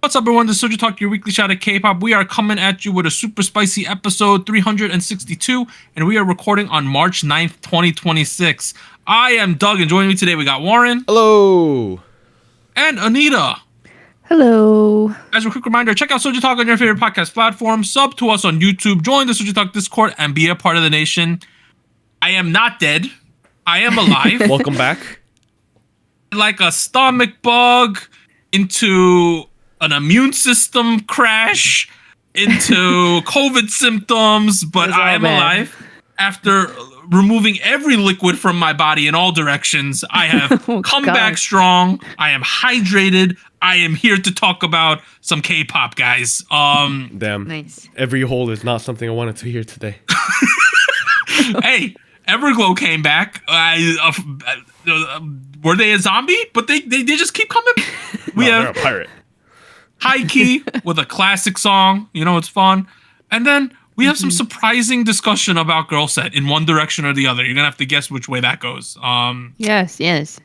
What's up, everyone? This is SojuTalk, your weekly shot at K-pop. We are coming at you with a super spicy episode 362, and we are recording on March 9th, 2026. I am Doug, and joining me today, we got Warren. Hello. And Anita. Hello. As a quick reminder, check out SojuTalk on your favorite podcast platform, sub to us on YouTube, join the SojuTalk Discord, and be a part of the nation. I am not dead. I am alive. Welcome back. Like a stomach bug into an immune system crash, into COVID symptoms, but I am alive. After removing every liquid from my body in all directions, I have come back strong. I am hydrated. I am here to talk about some K-pop, guys. Damn. Nice. Every hole is not something I wanted to hear today. Hey, Everglow came back. Were they a zombie? But they just keep coming. They're a pirate. H1-Key with a classic song. You know, it's fun. And then we have some surprising discussion about Girlset in one direction or the other. You're going to have to guess which way that goes. Yes.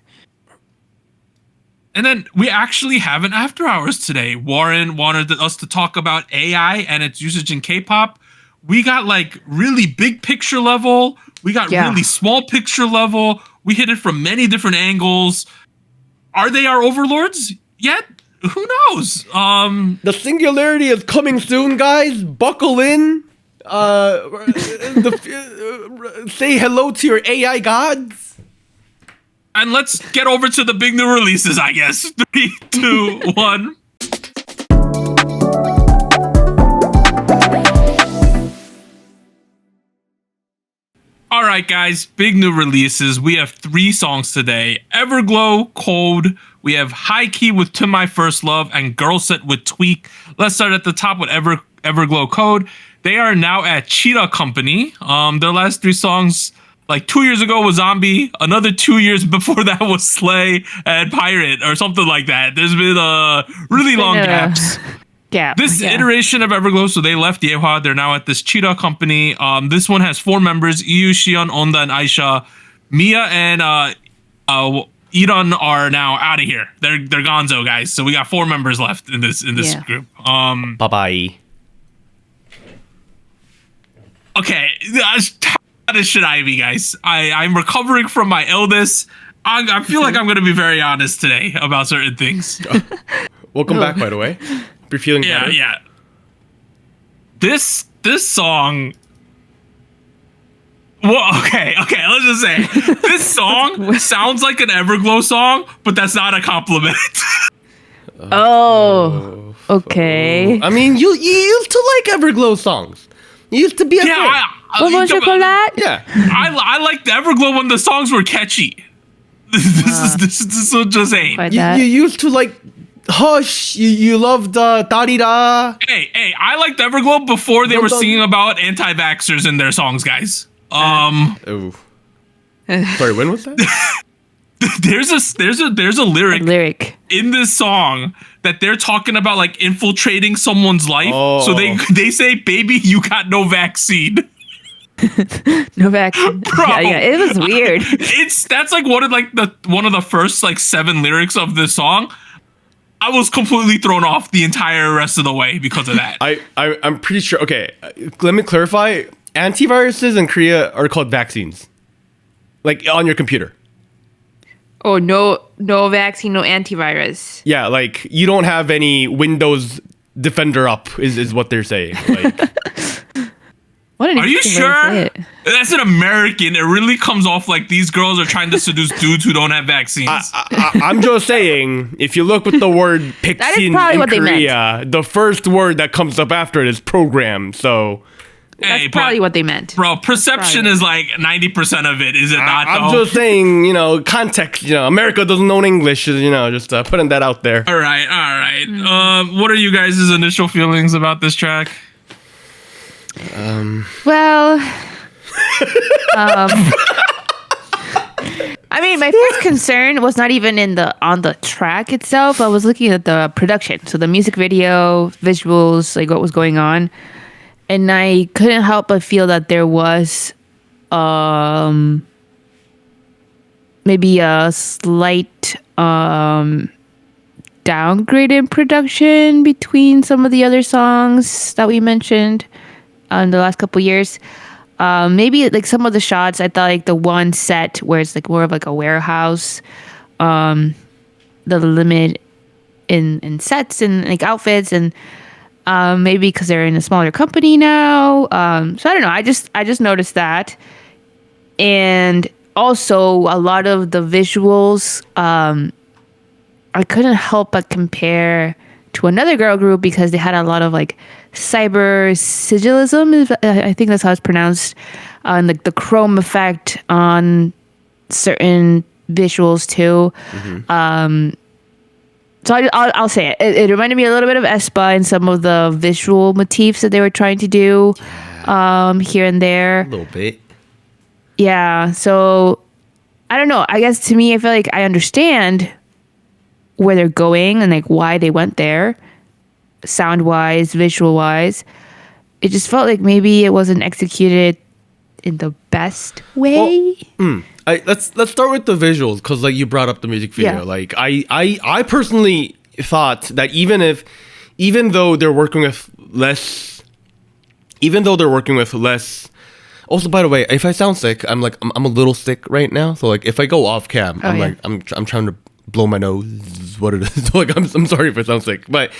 And then we actually have an Afterhours today. Warren wanted us to talk about AI and its usage in K-pop. We got like really big picture level. We got really small picture level. We hit it from many different angles. Are they our overlords yet? Who knows? The singularity is coming soon, guys. Buckle in. Say hello to your AI gods. And let's get over to the big new releases, I guess. 3, 2, 1. All right, guys, big new releases. We have 3 songs today. Everglow, Code. We have H1-Key with To My First Love and Girlset with Tweak. Let's start at the top with Everglow, Code. They are now at Cheetah Company. Their last 3 songs, like 2 years ago, was Zombie. Another 2 years before that was Slay and Pirate or something like that. There's been really long gaps. This iteration of Everglow, so they left Yehua. They're now at this Cheetah Company. This one has 4 members: Iyu, Shion, Onda, and Aisha. Mia and Iran are now out of here. They're gonzo, guys. So we got 4 members left in this group. Bye-bye. Okay, this should I be, guys? I'm recovering from my illness. I feel like I'm going to be very honest today about certain things. Welcome back, by the way. You're feeling better. Yeah. This song. Well, okay. Let's just say this song sounds like an Everglow song, but that's not a compliment. Oh, okay. I mean, you used to like Everglow songs. You used to be a fan. Yeah. I liked Everglow when the songs were catchy. This is just ain't. You used to like Hush. You loved Darida. Hey, I liked Everglow before they were singing about anti-vaxxers in their songs, guys. Oh. Sorry, when was that? there's a lyric in this song that they're talking about like infiltrating someone's life. Oh. So they say, "Baby, you got no vaccine." No vaccine. Bro, yeah, it was weird. That's like one of the first like 7 lyrics of this song. I was completely thrown off the entire rest of the way because of that. I'm pretty sure. Okay, let me clarify. Antiviruses in Korea are called vaccines, like on your computer. Oh, no vaccine, no antivirus. Yeah, like you don't have any Windows Defender up is what they're saying. Like, are you sure? That's an American. It really comes off like these girls are trying to seduce dudes who don't have vaccines. I'm just saying, if you look with the word "pixin" in Korea, the first word that comes up after it is program. So that's probably what they meant. Bro, perception is like 90% of it, is it not? I'm just saying, context. America doesn't know English. Just putting that out there. All right. What are you guys' initial feelings about this track? Well, I mean, my first concern was not even on the track itself. I was looking at the production, so the music video, visuals, like what was going on, and I couldn't help but feel that there was maybe a slight downgrade in production between some of the other songs that we mentioned in the last couple years. Maybe like some of the shots, I thought like the one set where it's like more of like a warehouse, the limit in sets and like outfits, and maybe because they're in a smaller company now. So I don't know. I just noticed that, and also a lot of the visuals. I couldn't help but compare to another girl group because they had a lot of like cyber sigilism. I think that's how it's pronounced. And like the chrome effect on certain visuals too. So I'll say it. It reminded me a little bit of aespa and some of the visual motifs that they were trying to do here and there. A little bit. Yeah. So I don't know. I guess to me, I feel like I understand where they're going and like why they went there, sound wise, visual wise. It just felt like maybe it wasn't executed in the best way. Well, let's start with the visuals, because like you brought up the music video. Yeah. Like I personally thought that even though they're working with less. Also, by the way, if I sound sick, I'm a little sick right now. So like if I go off cam, I'm trying to blow my nose. What it is. So, like I'm sorry if I sound sick, but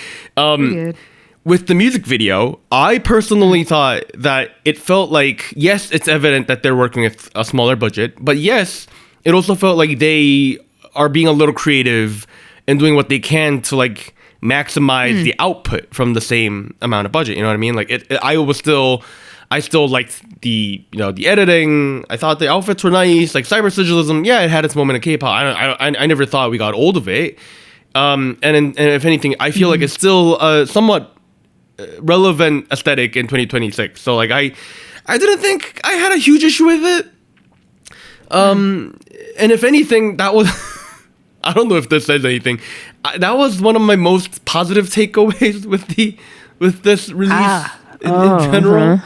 with the music video, I personally thought that it felt like, yes, it's evident that they're working with a smaller budget, but yes, it also felt like they are being a little creative and doing what they can to like maximize the output from the same amount of budget. You know what I mean? Like I still liked the editing. I thought the outfits were nice. Like cyber sigilism, yeah, it had its moment in K-pop. I never thought we got old of it. And if anything, I feel like it's still somewhat relevant aesthetic in 2026. So like I didn't think I had a huge issue with it. And if anything, that was I don't know if this says anything. That was one of my most positive takeaways with this release in general.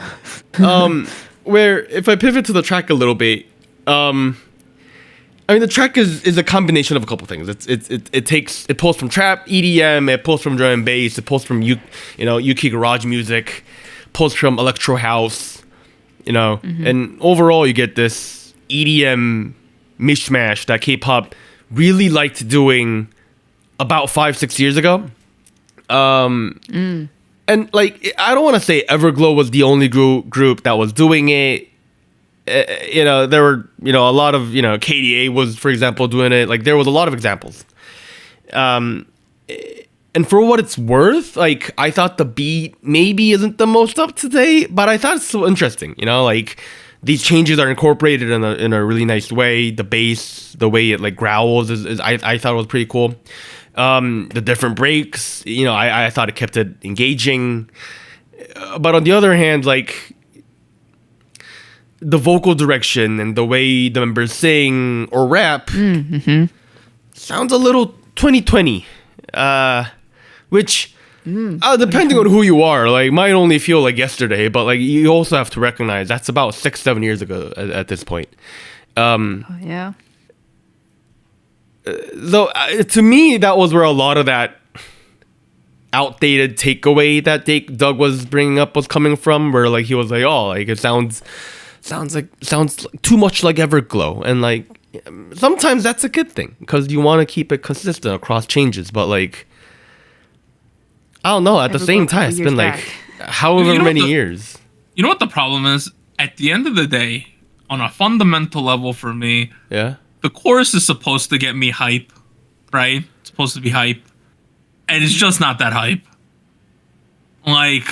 Where if I pivot to the track a little bit, I mean, the track is a combination of a couple things. It pulls from trap, EDM, it pulls from drum and bass, it pulls from UK garage music, pulls from electro house, and overall you get this EDM mishmash that K-pop really liked doing about 5-6 years ago. And like, I don't want to say Everglow was the only group that was doing it. There were, a lot of, KDA was, for example, doing it. Like, there was a lot of examples. And for what it's worth, like, I thought the beat maybe isn't the most up to date, but I thought it's so interesting, like, these changes are incorporated in a really nice way. The bass, the way it like growls is I thought it was pretty cool. The different breaks, I thought it kept it engaging. But on the other hand, like, the vocal direction and the way the members sing or rap sounds a little 2020, which depending on who you are, like, might only feel like yesterday, but like you also have to recognize that's about 6-7 years ago at this point. Yeah. So to me, that was where a lot of that outdated takeaway that Doug was bringing up was coming from, where like he was like, oh, like it sounds too much like Everglow, and like sometimes that's a good thing because you want to keep it consistent across changes, but like I don't know, at the same time it's been like however many years. You know what the problem is? At the end of the day, on a fundamental level for me, the chorus is supposed to get me hype, right? It's supposed to be hype, and it's just not that hype. Like,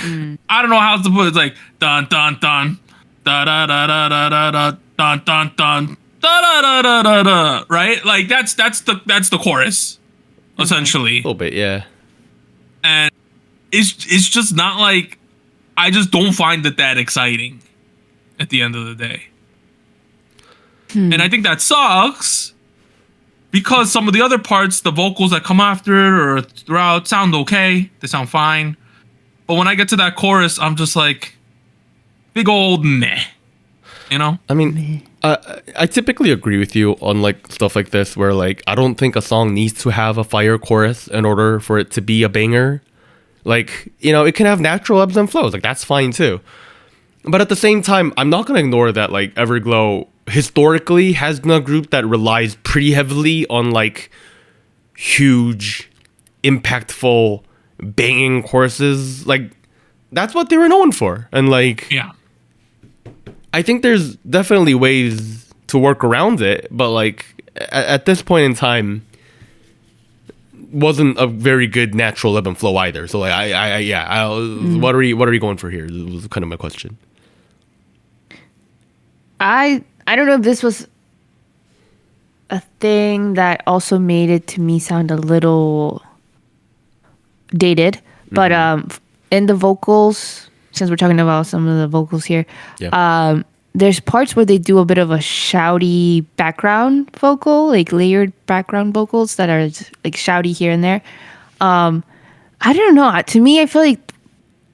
I don't know how to put it. It's like dun dun dun da da da da da da da dun dun dun da da da da da da. Right? Like that's the chorus, essentially. A little bit, yeah. And it's just not like, I just don't find it that exciting at the end of the day. And I think that sucks because some of the other parts, the vocals that come after or throughout sound okay. They sound fine. But when I get to that chorus, I'm just like, big old meh. I mean, I typically agree with you on like stuff like this where like I don't think a song needs to have a fire chorus in order for it to be a banger. Like, it can have natural ebbs and flows. Like that's fine too. But at the same time, I'm not going to ignore that like Everglow historically has been a group that relies pretty heavily on like huge, impactful, banging choruses. Like that's what they were known for. And like, Yeah. I think there's definitely ways to work around it, but like at this point in time, wasn't a very good natural ebb and flow either. So like what are you going for here? This was kind of my question. I don't know if this was a thing that also made it to me sound a little dated, but in the vocals, since we're talking about some of the vocals here, there's parts where they do a bit of a shouty background vocal, like layered background vocals that are like shouty here and there. I don't know. To me, I feel like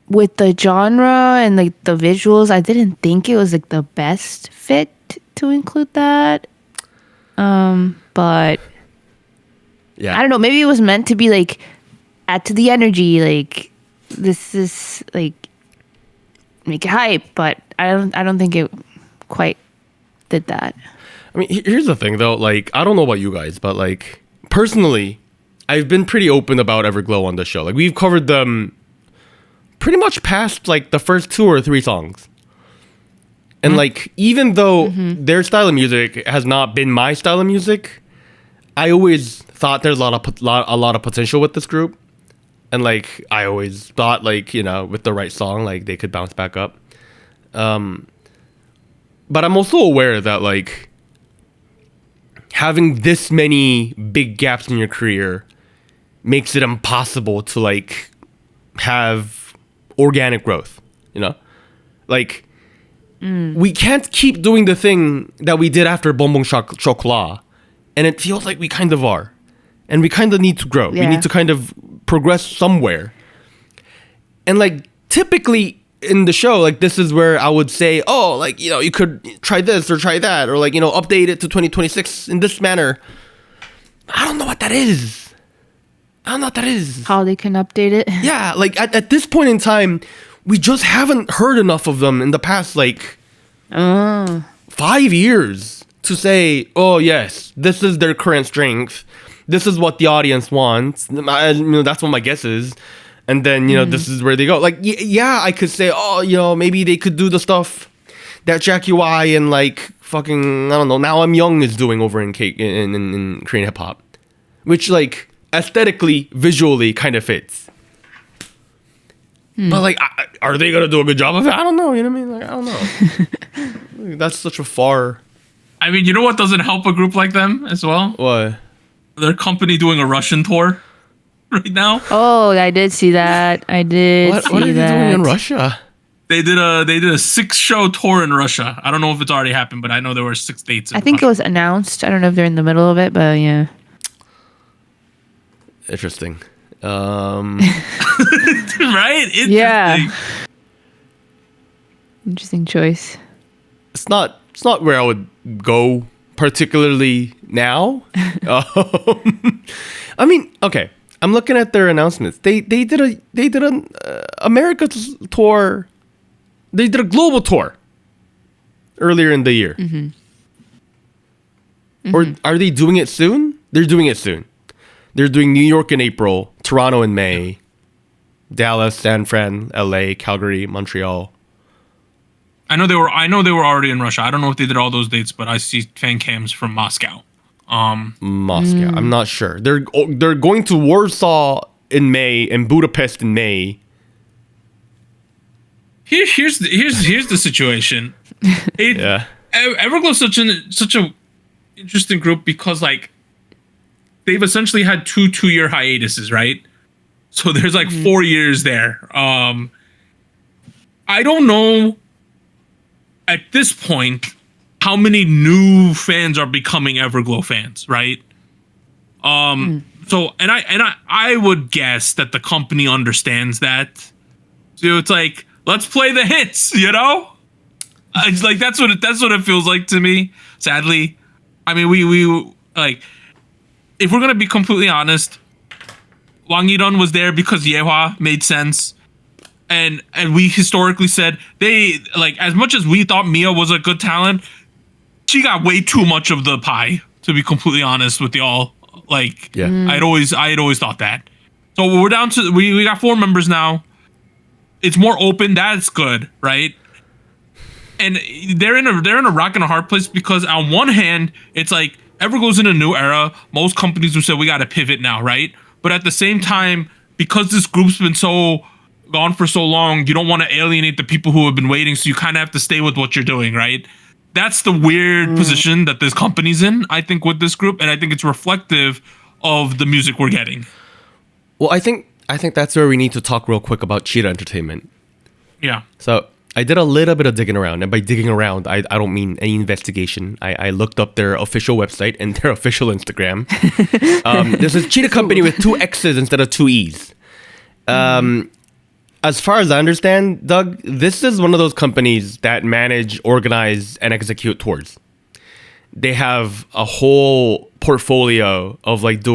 with the genre and like the visuals, I didn't think it was like the best fit to include that. But yeah, I don't know. Maybe it was meant to be like add to the energy. Like this is like make it hype, but I don't think it quite did that. I mean, here's the thing though. Like, I don't know about you guys, but like personally, I've been pretty open about Everglow on the show. Like, we've covered them pretty much past like the first 2 or 3 songs. And like, even though their style of music has not been my style of music, I always thought there's a lot of potential with this group. And like, I always thought like, with the right song, like they could bounce back up. But I'm also aware that like having this many big gaps in your career makes it impossible to like have organic growth, like we can't keep doing the thing that we did after Bonbon Chocolat, and it feels like we kind of are, and we kind of need to grow. We need to kind of progress somewhere. And like typically in the show, like this is where I would say, oh, like, you could try this or try that, or like, update it to 2026 in this manner. I don't know what that is. How they can update it. Yeah, like at this point in time, we just haven't heard enough of them in the past like 5 years to say, oh yes, this is their current strength. This is what the audience wants. That's what my guess is. And then, this is where they go. Like, yeah, I could say, oh, maybe they could do the stuff that Jackie Y and like fucking, I don't know, Now I'm Young is doing over in Korean hip hop, which like aesthetically, visually kind of fits. But like, are they gonna do a good job of it? I don't know. You know what I mean? Like, I don't know. That's such a far. I mean, you know what doesn't help a group like them as well? What? Their company doing a Russian tour right now. Oh, I did see that. What are they doing in Russia? They did a 6-show tour in Russia. I don't know if it's already happened, but I know there were 6 dates. I think it was announced. I don't know if they're in the middle of it, but yeah. Interesting. Right? Interesting. Yeah. Interesting choice. It's not where I would go particularly now. I mean, okay. I'm looking at their announcements. They did an America's tour. They did a global tour earlier in the year. Or are they doing it soon? They're doing it soon. They're doing New York in April, Toronto in May, Dallas, San Fran, LA, Calgary, Montreal. I know they were already in Russia. I don't know if they did all those dates, but I see fan cams from Moscow. Moscow. I'm not sure. They're going to Warsaw in May and Budapest in May. Here's the situation. Yeah. Everglow's such a interesting group because like they've essentially had 2-year hiatuses, right? So there's like 4 years there. I don't know at this point how many new fans are becoming Everglow fans, right? So and I would guess that the company understands that. So it's like, let's play the hits, It's like that's what it feels like to me. Sadly, I mean, we like, if we're gonna be completely honest, Wang Yidong was there because Yehua made sense, and we historically said they, like, as much as we thought Mia was a good talent, she got way too much of the pie. To be completely honest with y'all, like, I had always thought that. So we're down to we got 4 members now. It's more open. That's good, right? And they're in a rock and a hard place because on one hand, it's like Everglow's in a new era. Most companies will say we got to pivot now, right? But at the same time, because this group's been so gone for so long, you don't want to alienate the people who have been waiting. So you kind of have to stay with what you're doing, right? That's the weird position that this company's in, I think, with this group, and I think it's reflective of the music we're getting. Well, I think that's where we need to talk real quick about Cheetah Entertainment. Yeah. So I did a little bit of digging around, and by digging around, I don't mean any investigation. I looked up their official website and their official Instagram. This is Cheetah Company with 2 X's instead of 2 E's. As far as I understand, Doug, this is one of those companies that manage, organize, and execute tours. They have a whole portfolio of like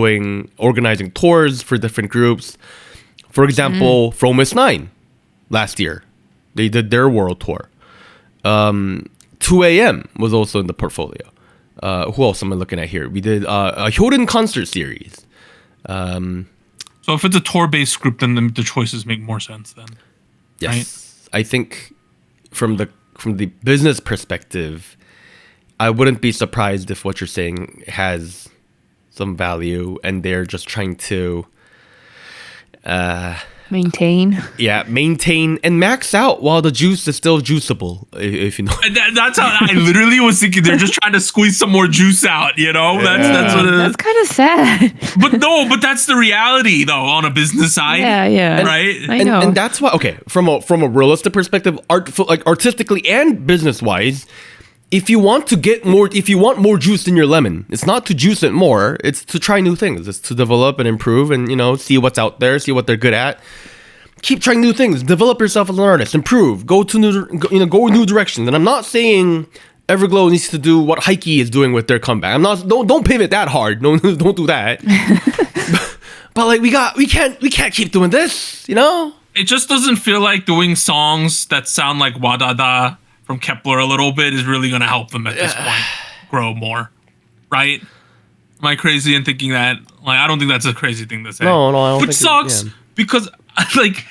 organizing tours for different groups. For example, From Miss 9 last year, they did their world tour. 2 a.m. was also in the portfolio. Who else am I looking at here? We did a Hyorin concert series. So if it's a tour-based group, then the choices make more sense then. Yes. Right? I think from the business perspective, I wouldn't be surprised if what you're saying has some value and they're just trying to maintain and max out while the juice is still juiceable, if you know. And that's how I literally was thinking. They're just trying to squeeze some more juice out, you know. That's what it is. That's kind of sad. But that's the reality though on a business side. Yeah. Right. I know. And that's why, okay, from a realistic perspective, artistically and business wise, if you want more juice in your lemon, it's not to juice it more, it's to try new things. It's to develop and improve and, see what's out there, see what they're good at. Keep trying new things, develop yourself as an artist, improve, go new directions. And I'm not saying Everglow needs to do what H1-Key is doing with their comeback. Don't pivot that hard. No, don't do that. but like we can't keep doing this, It just doesn't feel like doing songs that sound like Wadada from Kepler a little bit is really going to help them at this point grow more, right? Am I crazy in thinking that? Like, I don't think that's a crazy thing to say. No, I don't Which think sucks because, like,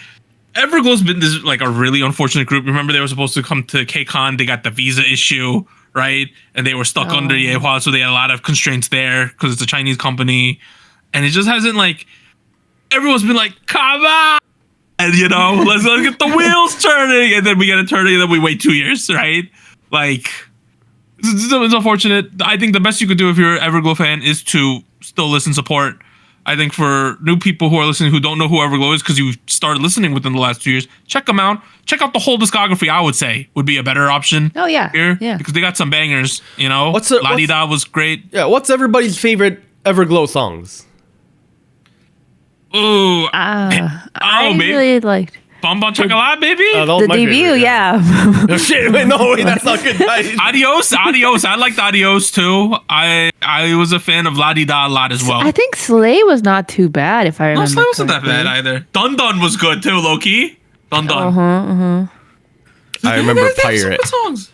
Everglow's been this, like, a really unfortunate group. Remember, they were supposed to come to KCON. They got the visa issue, right? And they were stuck under Yehua, so they had a lot of constraints there because it's a Chinese company. And it just hasn't, like, everyone's been like, come on! And, let's get the wheels turning. And then we get it turning and then we wait 2 years, right? Like, it's unfortunate. I think the best you could do if you're an Everglow fan is to still listen, support. I think for new people who are listening who don't know who Everglow is because you started listening within the last 2 years, check them out. Check out the whole discography, I would say, would be a better option. Oh, yeah. Here, yeah. Because they got some bangers, La Di Da was great. Yeah, what's everybody's favorite Everglow songs? Ooh. I baby. really liked Bon Bon Chocolat, baby. the debut, favorite, yeah. Oh, shit, wait, that's not good. Adios. I liked Adios too. I was a fan of La Di Da a lot as well. I think Slay was not too bad, if I remember. No, Slay wasn't that bad either. Dun Dun was good too, low-key. Dun Dun. I remember They have some Pirate. good songs.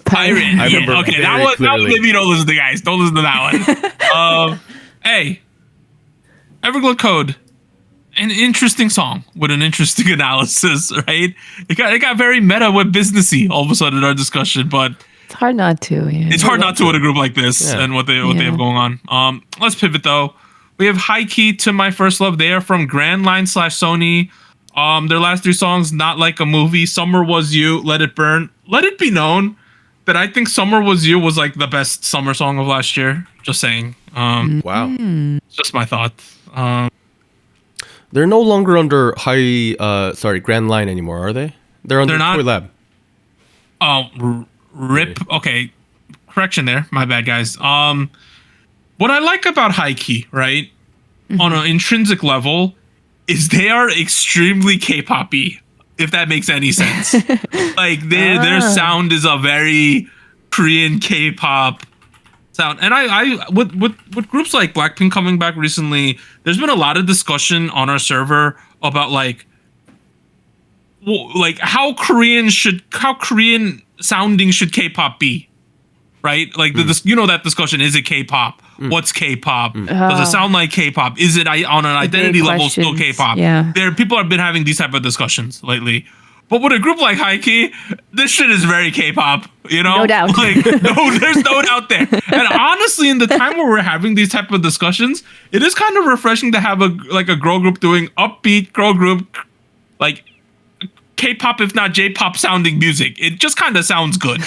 Pirate. I remember Okay, very that one clearly. maybe you don't listen to, guys. Don't listen to that one. Hey, Everglow Code. An interesting song with an interesting analysis, right? It got very meta with businessy all of a sudden in our discussion, but It's hard not to. Yeah. it's hard not to with a group like this and what they have going on. Let's pivot though. We have H1-Key, To My First Love. They are from Grand Line / Sony. Their last 3 songs, Not Like a Movie, Summer Was You, Let It Burn. Let it be known that I think Summer Was You was like the best summer song of last year. Just saying. Wow. Just my thought. They're no longer under Grand Line anymore, are they? They're under not. Toy Lab. Rip. Okay. Correction there. My bad, guys. What I like about H1-Key, right, on an intrinsic level, is they are extremely K-pop-y if that makes any sense. Like their sound is a very Korean K-pop sound. And I with groups like Blackpink coming back recently, there's been a lot of discussion on our server about like how Korean sounding should K-pop be, right? Like that discussion: is it K-pop? What's K-pop? Does it sound like K-pop? Is it on an identity level still K-pop? Yeah. People have been having these type of discussions lately. But with a group like H1-Key, this shit is very K-pop, you know? No doubt. Like, there's no doubt there. And honestly, in the time where we're having these type of discussions, it is kind of refreshing to have a girl group doing upbeat girl group, like K-pop, if not J-pop sounding music. It just kind of sounds good.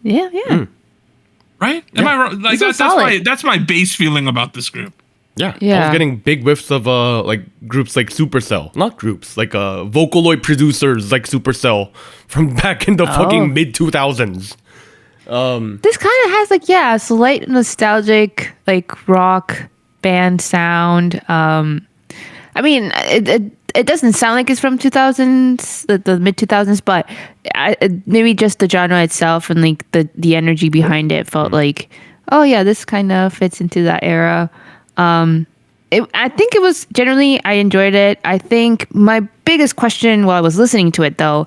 Yeah. Right? Am I wrong? Like that's my base feeling about this group. Yeah. I was getting big whiffs of like groups like Supercell. Not groups, like Vocaloid producers like Supercell from back in the fucking mid 2000s. This kind of has like a slight nostalgic like rock band sound. I mean, it doesn't sound like it's from 2000s, the mid 2000s, but maybe just the genre itself and like the energy behind it felt like, oh yeah, this kind of fits into that era. I think it was generally, I enjoyed it. I think my biggest question while I was listening to it though,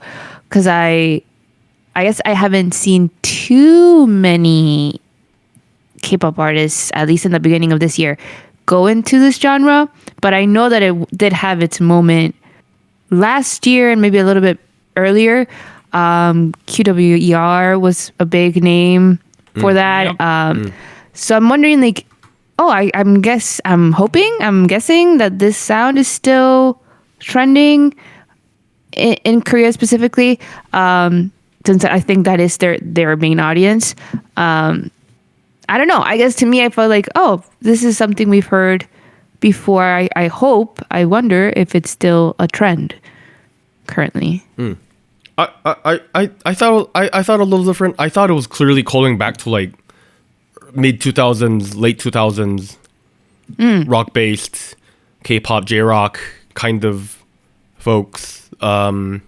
because I guess I haven't seen too many K-pop artists, at least in the beginning of this year, go into this genre, but I know that it did have its moment last year and maybe a little bit earlier. QWER was a big name for that. Yep. So I'm wondering like, I'm guessing that this sound is still trending in Korea specifically, since I think that is their main audience. I don't know. I guess to me, I felt like, this is something we've heard before. I wonder if it's still a trend currently. I thought a little different. I thought it was clearly calling back to like mid 2000s, late 2000s, rock based K-pop, J-rock kind of folks. The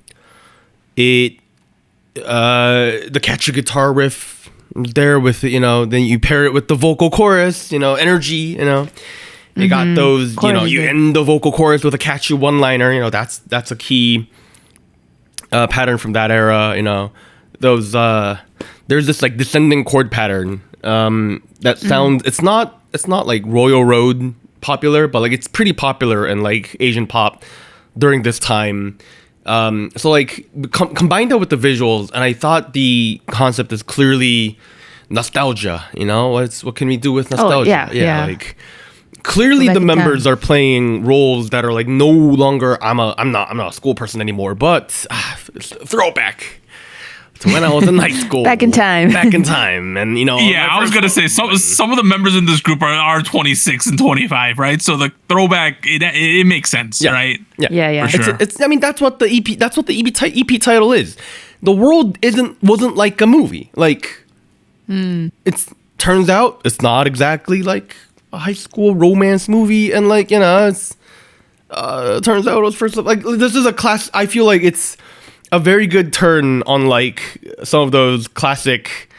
catchy guitar riff there with, then you pair it with the vocal chorus, energy, you got those, you end the vocal chorus with a catchy one-liner, that's a key pattern from that era, those there's this like descending chord pattern that sounds, it's not like Royal Road popular, but like it's pretty popular in like Asian pop during this time. So like combine that with the visuals, and I thought the concept is clearly nostalgia. What can we do with nostalgia? Like clearly the members are playing roles that are like no longer I'm not a school person anymore, but throwback to when I was in high school. Back in time, and I was gonna say some of the members in this group are 26 and 25, right? So the throwback it makes sense, right? Yeah. For sure. It's I mean that's what the EP title is. The world wasn't like a movie. Like it turns out it's not exactly like a high school romance movie, and like it's turns out it was first like this is a class. I feel like it's a very good turn on like some of those classic,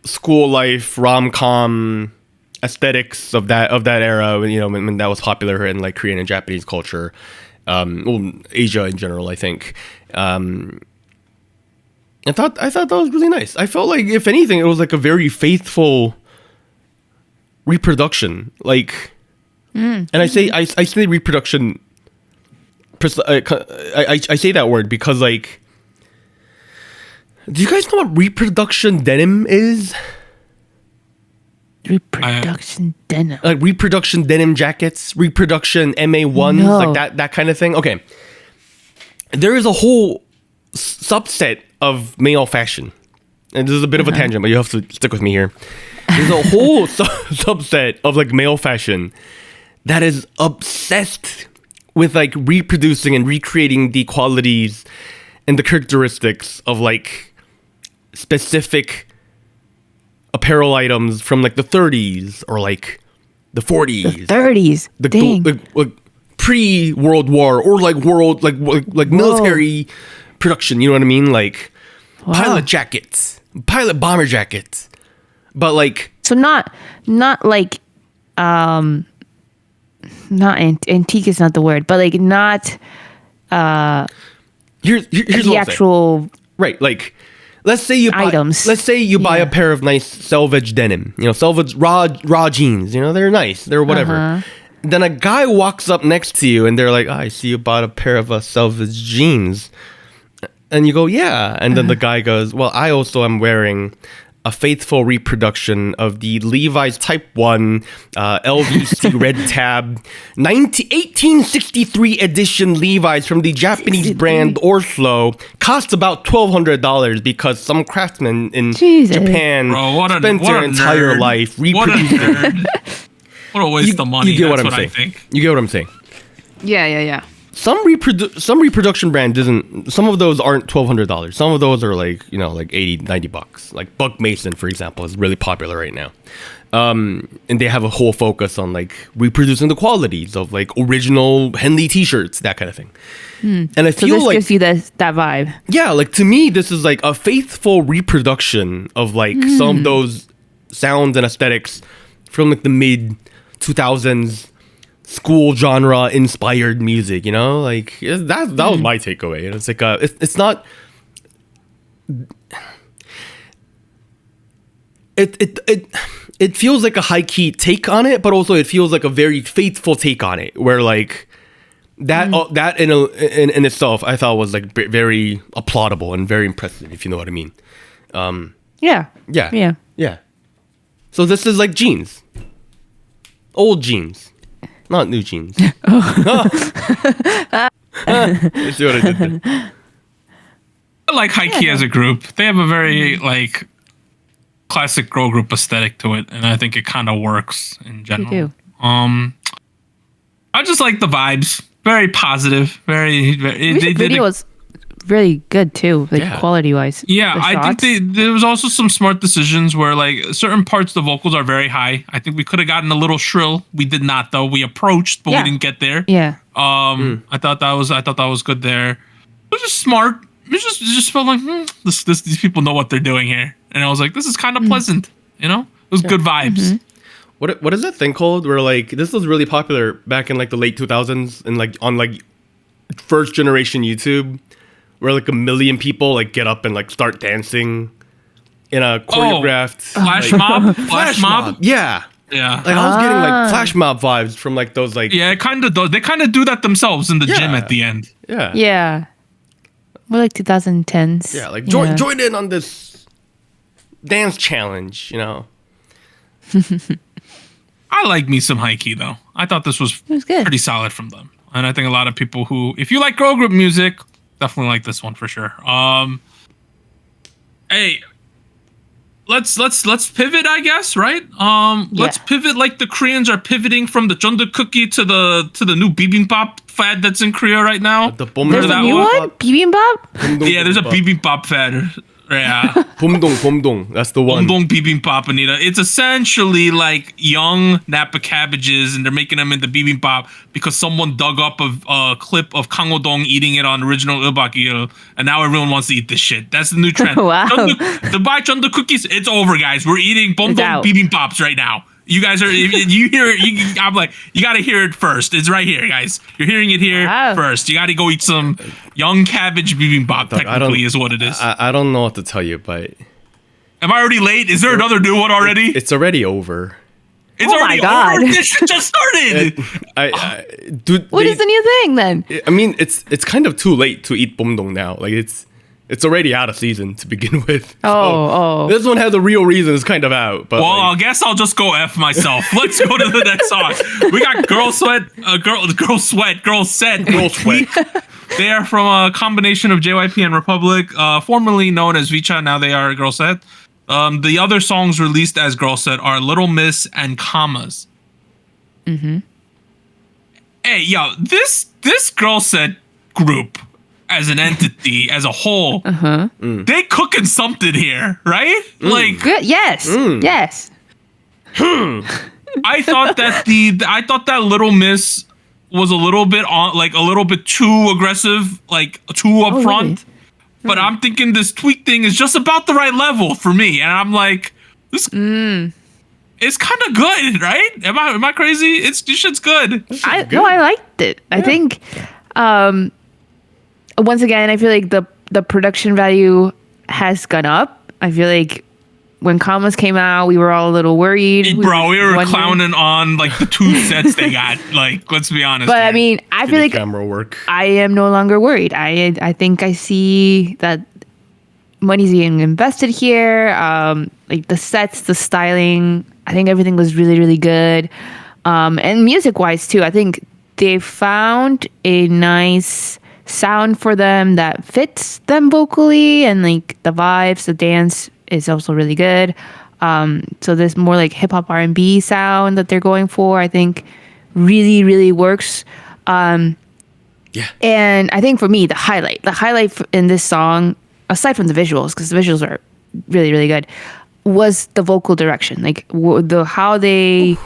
school life rom-com aesthetics of that era. When that was popular in like Korean and Japanese culture, Asia in general. I think. I thought that was really nice. I felt like if anything, it was like a very faithful reproduction. Like, and I say reproduction. I say that word because, like, do you guys know what reproduction denim is? Reproduction denim. Like reproduction denim jackets, reproduction MA1s, like that kind of thing. Okay. There is a whole subset of male fashion. And this is a bit of a tangent, but you have to stick with me here. There's a whole subset of like male fashion that is obsessed with like reproducing and recreating the qualities and the characteristics of like specific apparel items from like the 30s or like the 40s. The 30s. Dang. pre-World War or like world like military production. You know what I mean? Like pilot jackets, pilot bomber jackets, but like So not like not antique is not the word, but like not here's the what I'm actual right, like let's say you buy, items. let's say you buy a pair of nice selvage denim, you know, selvage raw jeans, you know, they're nice, they're whatever. Then a guy walks up next to you and they're like, I see you bought a pair of selvage jeans. And you go, yeah. And then the guy goes, well, I also am wearing a faithful reproduction of the Levi's Type 1 LVC red tab 1863 edition Levi's from the Japanese brand Orflo. Costs about $1,200 because some craftsman in Japan spent their entire life reproducing. What a waste of money. You get what That's I'm saying. I think. You get what I'm saying. Yeah. Some reproduction brand isn't. Some of those aren't $1,200. Some of those are like, you know, like $80-$90. Like Buck Mason, for example, is really popular right now. And they have a whole focus on like reproducing the qualities of like original Henley t-shirts, that kind of thing. And I feel this like gives you that vibe. yeah, like to me, this is like a faithful reproduction of like some of those sounds and aesthetics from like the mid 2000s school genre inspired music, you know, like that was my takeaway. And it's like it's not it feels like a high key take on it, but also it feels like a very faithful take on it, where like that that in itself I thought was like very applaudable and very impressive, if you know what I mean. Yeah. So this is like jeans, old jeans, not new jeans. You see what I did there? I like High Key as a group. They have a very like classic girl group aesthetic to it, and I think it kind of works in general. They do. I just like the vibes. Very positive. Very. The video was really good too, like quality wise. Yeah, I think there was also some smart decisions where like certain parts of the vocals are very high. I think we could have gotten a little shrill. We did not though. We approached, but we didn't get there. Yeah. I thought that was good there. It was just smart. It just felt like these people know what they're doing here, and I was like, this is kind of pleasant. You know, it was good vibes. What is that thing called where like this was really popular back in like the late 2000s and like on like first generation YouTube, where like 1 million people like get up and like start dancing in a choreographed flash mob. Yeah. Like I was getting like flash mob vibes from like those like it kind of does. They kind of do that themselves in the gym at the end. Yeah. More like 2010s. Yeah, like join in on this dance challenge, you know. I like me some High Key though. I thought this was good. Pretty solid from them, and I think a lot of people who, if you like girl group music, definitely like this one for sure. Hey, let's pivot, I guess, right? Let's pivot like the Koreans are pivoting from the Jeondu cookie to the new bibimbap fad that's in Korea right now. There's a new one? Bibimbap? Yeah, there's a bibimbap fad. Yeah. Bomdong. That's the one. Bomdong bibimbap, Anita. It's essentially like young Napa cabbages, and they're making them into bibimbap because someone dug up a clip of Kang Ho-dong eating it on original Eulbak, and now everyone wants to eat this shit. That's the new trend. Wow. The buy Jeondu cookies, it's over, guys. We're eating Bomdong bibimbaps right now. You guys are, you hear it, I'm like, you got to hear it first. It's right here, guys. You're hearing it here first. You got to go eat some young cabbage bibimbap, technically, is what it is. I don't know what to tell you, but... Am I already late? Is there another new one already? It's already over. It's already over? This shit just started! What is the new thing, then? I mean, it's kind of too late to eat Bomdong now. Like, it's already out of season to begin with. So this one has the real reason it's kind of out. But I guess I'll just go F myself. Let's go to the next song. We got Girl Sweat. They are from a combination of JYP and Republic, formerly known as Vicha. Now they are Girlset. The other songs released as Girlset are Little Miss and Commas. Hey, yo, this Girlset group, as an entity, as a whole, they cooking something here, right? Like, good. Yes. I thought that Little Miss was a little bit too aggressive, like too upfront. Really? But I'm thinking this Tweak thing is just about the right level for me, and I'm like, this. It's kind of good, right? Am I crazy? This shit's good. No, I liked it. I think, once again, I feel like the production value has gone up. I feel like when Commas came out, we were all a little worried. Bro, we were clowning on like the 2 sets they got. Like, let's be honest. But I mean, I feel like camera work. I am no longer worried. I think I see that money's being invested here. Like the sets, the styling, I think everything was really, really good. And music-wise too, I think they found a nice sound for them that fits them vocally, and like the vibes, the dance is also really good. So there's more like hip hop R&B sound that they're going for. I think really, really works. And I think for me, the highlight in this song, aside from the visuals, because the visuals are really, really good, was the vocal direction. Like how they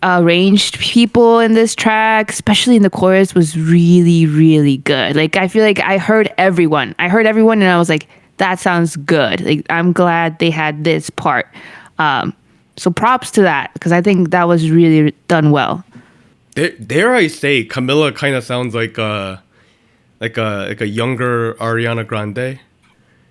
arranged people in this track, especially in the chorus, was really, really good. Like I feel like I heard everyone, and I was like, that sounds good. Like I'm glad they had this part. So props to that, because I think that was really done well. Dare I say, Camilla kind of sounds like a younger Ariana Grande.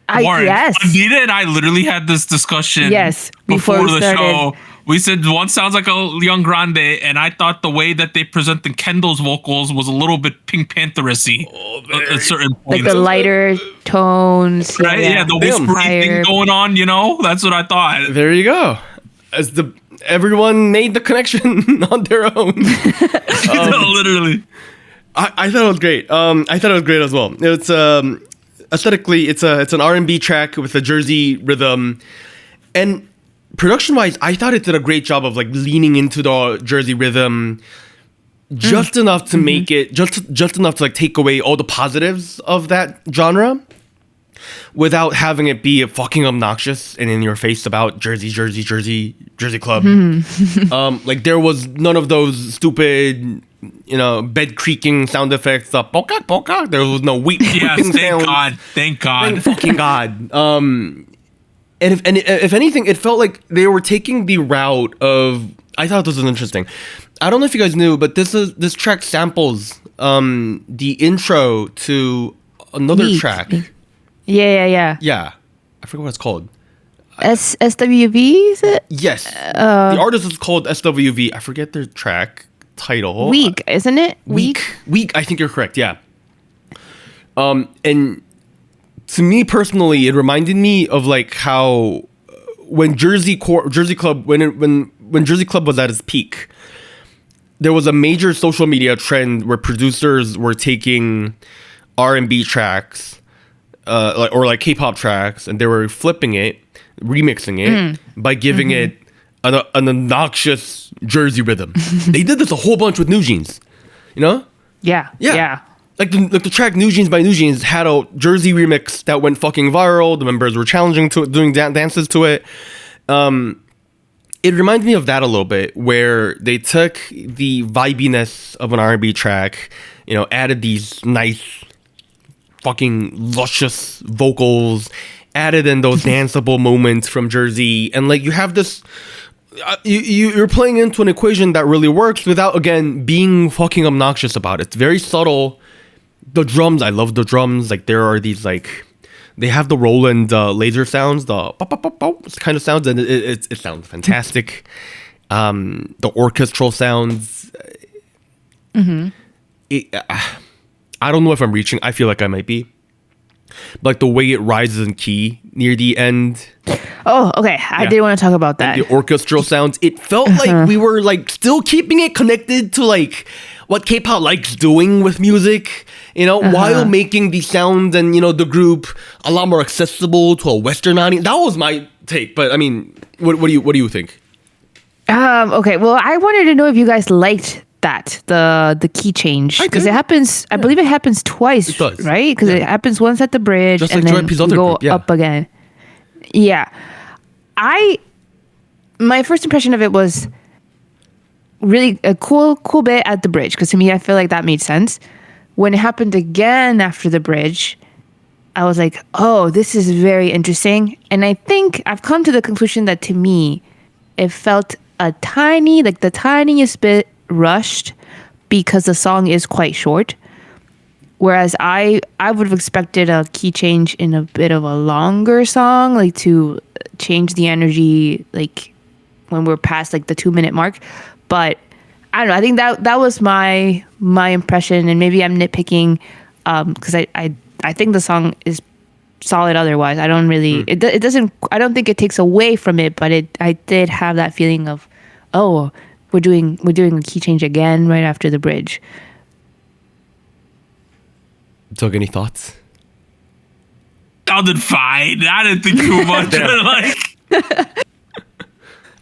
Warren, Yes. Anita and I literally had this discussion. Yes, before we the started. show. We said one sounds like a young Grande, and I thought the way that they presented Kendall's vocals was a little bit Pink Panther-y at certain Like points. the lighter tones. Right? Yeah, the whispery thing going on, That's what I thought. There you go. Everyone made the connection on their own. Literally. I thought it was great. I thought it was great as well. It's aesthetically, it's an R&B track with a Jersey rhythm, and production-wise, I thought it did a great job of like leaning into the Jersey rhythm, just enough to make it just enough to like take away all the positives of that genre, without having it be fucking obnoxious and in your face about Jersey club. Like there was none of those stupid, bed creaking sound effects. Poka. There was no weak. Yes, thank God. Thank fucking God. And if anything, it felt like they were taking the route of. I thought this was interesting. I don't know if you guys knew, but this track samples the intro to another track. Yeah. Yeah, I forget what it's called. SWV, is it? Yes, the artist is called SWV. I forget their track title. Weak, isn't it? Weak. I think you're correct. Yeah. And to me personally, it reminded me of like how when Jersey Club was at its peak, there was a major social media trend where producers were taking R&B tracks, or K-pop tracks, and they were flipping it, remixing it by giving it an obnoxious Jersey rhythm. They did this a whole bunch with New Jeans, Yeah. Like the track New Jeans by New Jeans had a Jersey remix that went fucking viral. The members were challenging to it, doing dances to it. It reminded me of that a little bit, where they took the vibiness of an R&B track, added these nice fucking luscious vocals, added in those danceable moments from Jersey, and like you have this. You're playing into an equation that really works without, again, being fucking obnoxious about it. It's very subtle. The drums, I love the drums. Like there are these they have the Roland laser sounds, the kind of sounds, and it sounds fantastic. The orchestral sounds. I don't know if I'm reaching. I feel like I might be. But like the way it rises in key near the end. Oh, okay. I did want to talk about that. The orchestral sounds. It felt like we were like still keeping it connected to like what K-pop likes doing with music, while making the sounds and the group a lot more accessible to a Western audience. That was my take. But I mean, what do you think? Okay. Well, I wanted to know if you guys liked that the key change, because it happens. I believe it happens twice. It does. Right? Because it happens once at the bridge, just and like then Joy P's other go group, yeah. up again. Yeah. My first impression of it was, really a cool bit at the bridge, because to me I feel like that made sense. When it happened again after the bridge, I was like, oh, this is very interesting. And I think I've come to the conclusion that to me, it felt the tiniest bit rushed because the song is quite short. Whereas I would have expected a key change in a bit of a longer song, like to change the energy, like when we're past like the 2-minute mark. But I don't know. I think that was my impression, and maybe I'm nitpicking because I think the song is solid otherwise. I don't really it doesn't. I don't think it takes away from it, but I did have that feeling of, oh, we're doing a key change again right after the bridge. Doug, any thoughts? Sounded fine. I didn't think too much.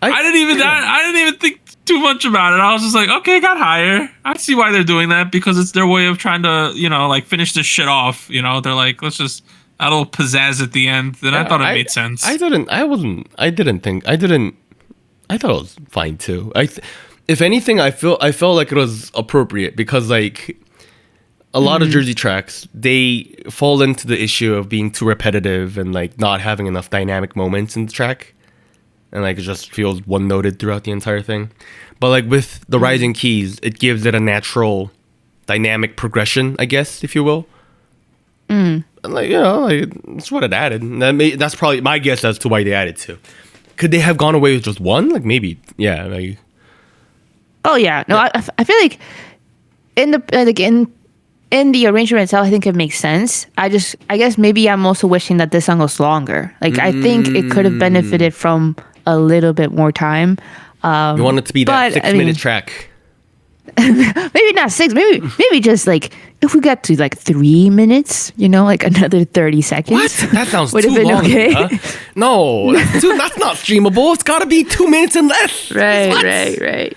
I didn't even think too much about it. I was just like, okay, got higher. I see why they're doing that, because it's their way of trying to, like finish this shit off. They're like, let's just add a little pizzazz at the end. Then I thought it made sense. I thought it was fine too. If anything, I felt like it was appropriate, because like a lot of Jersey tracks, they fall into the issue of being too repetitive and like not having enough dynamic moments in the track, and like it just feels one-noted throughout the entire thing. But like with the rising keys, it gives it a natural dynamic progression, I guess, if you will. And like, that's what it added. That's probably my guess as to why they added two. Could they have gone away with just one? Like maybe, yeah. Like, oh yeah, no, yeah. I feel like in the arrangement itself, I think it makes sense. I guess maybe I'm also wishing that this song was longer. Like I think it could have benefited from a little bit more time. You want it to be that 6-minute track. Maybe not 6. Maybe just like if we got to like 3 minutes, like another 30 seconds. What? That sounds would too have been long. okay. Huh? No, that's not streamable. It's got to be 2 minutes and less. Right.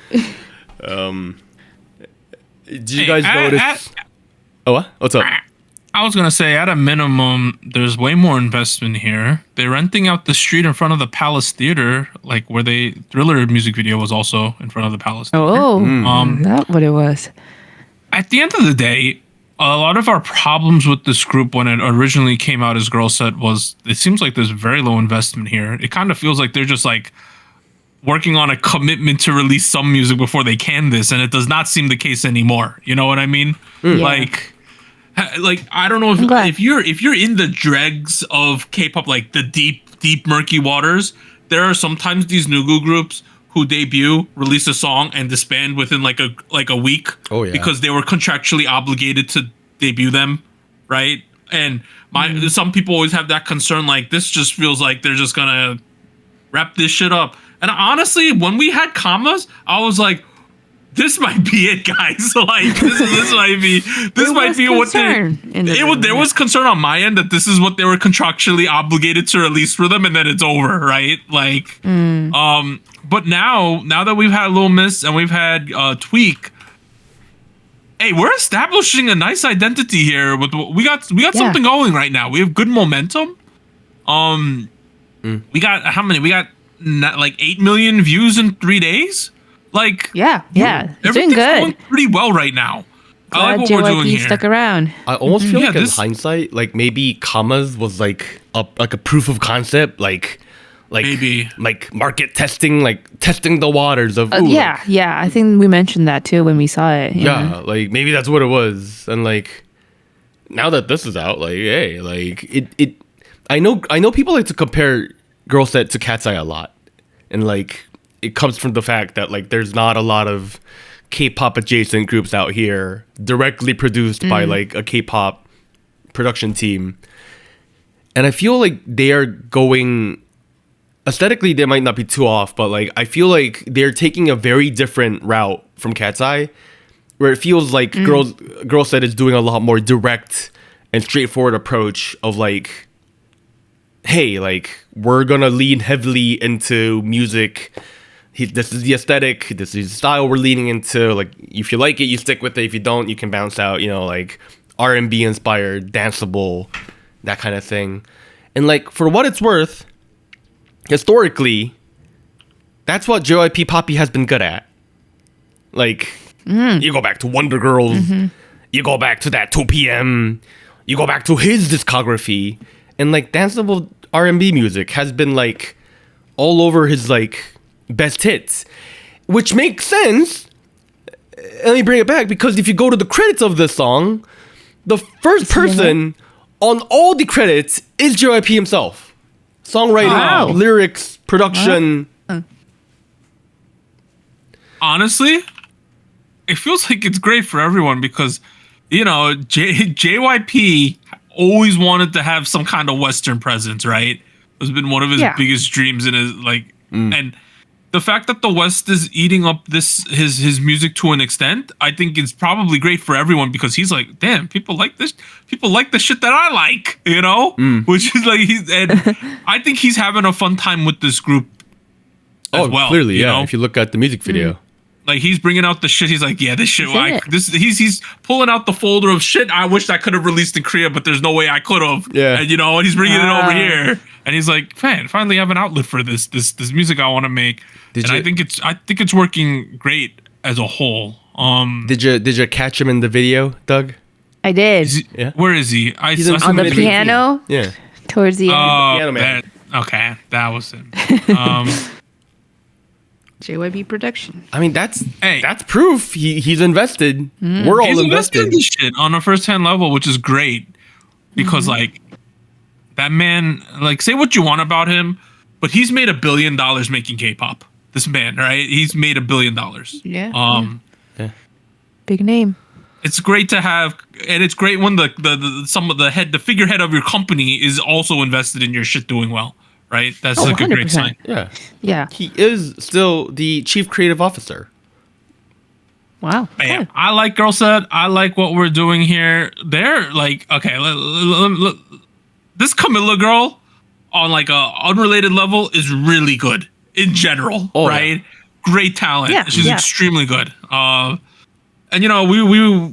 Did you guys notice? What? What's up? I was gonna say, at a minimum, there's way more investment here. They're renting out the street in front of the Palace Theater, like where Thriller music video was also in front of the Palace Theater. Oh, that's what it was. At the end of the day, a lot of our problems with this group when it originally came out as Girlset was, it seems like there's very low investment here. It kind of feels like they're just like working on a commitment to release some music before they can this, and it does not seem the case anymore. You know what I mean? Yeah. Like I don't know if you're in the dregs of K-pop, like the deep murky waters. There are sometimes these Nugu groups who debut, release a song, and disband within like a week. Oh yeah, because they were contractually obligated to debut them, right? And some people always have that concern. Like this just feels like they're just gonna wrap this shit up. And honestly, when we had commas, I was like, this might be it, guys. Like this might be what there was concern on my end that this is what they were contractually obligated to release for them, and then it's over, right? Like, but now that we've had Lil Miss and we've had Tweak, hey, we're establishing a nice identity here. We got something going right now. We have good momentum. We got how many? We got like 8 million views in 3 days. Like yeah, it's doing good. Going pretty well right now. Glad I like what we're doing here. Stuck around. I almost feel like in hindsight, like maybe commas was like a proof of concept, like maybe like market testing, like testing the waters of. Yeah. I think we mentioned that too when we saw it. Yeah, like maybe that's what it was, and like now that this is out, like hey, like it. I know people like to compare Girlset to Cat's Eye a lot, and like. It comes from the fact that like there's not a lot of K-pop adjacent groups out here directly produced by like a K-pop production team, and I feel like they are going aesthetically, they might not be too off, but like I feel like they're taking a very different route from Cat's Eye, where it feels like Girlset is doing a lot more direct and straightforward approach of like, hey, like we're gonna lean heavily into music. This is the aesthetic. This is the style we're leaning into. Like, if you like it, you stick with it. If you don't, you can bounce out. Like R&B inspired, danceable, that kind of thing. And like, for what it's worth, historically, that's what JYP Poppy has been good at. Like, you go back to Wonder Girls, you go back to that 2 p.m., you go back to his discography, and like danceable R&B music has been like all over his like best hits, which makes sense. Let me bring it back, because if you go to the credits of this song, the first person on all the credits is JYP himself. Songwriting, lyrics, production. Honestly, it feels like it's great for everyone because, you know, JYP always wanted to have some kind of Western presence, right? It's been one of his biggest dreams in his and the fact that the West is eating up his music to an extent, I think is probably great for everyone, because he's like, damn, people like this. People like the shit that I like, you know? Which is like, I think he's having a fun time with this group as well. Clearly, you know? If you look at the music video. Like, he's bringing out the shit. He's like, yeah, this shit. He's pulling out the folder of shit I wish I could have released in Korea, but there's no way I could have. Yeah. And, you know, and he's bringing it over here. And he's like, man, finally have an outlet for this music I want to make. I think it's working great as a whole. Did you catch him in the video, Doug? I did. Where is he? He's on the piano. Yeah. Towards the end. Piano man. Okay, that was him. JYP production. I mean, that's proof he's invested. We're all invested in this shit on a first-hand level, which is great, because like that man, like, say what you want about him, but he's made $1 billion making K-pop. This man, right? He's made $1 billion. Yeah. Big name. It's great to have, and it's great when the figurehead of your company is also invested in your shit doing well. Right? That's like 100%. A great sign. Yeah. Yeah. He is still the chief creative officer. Wow. Yeah. I like Girlset. I like what we're doing here. They're like, okay, this Camilla girl on like a unrelated level is really good in general, right? Yeah. Great talent. Yeah. She's extremely good. And you know,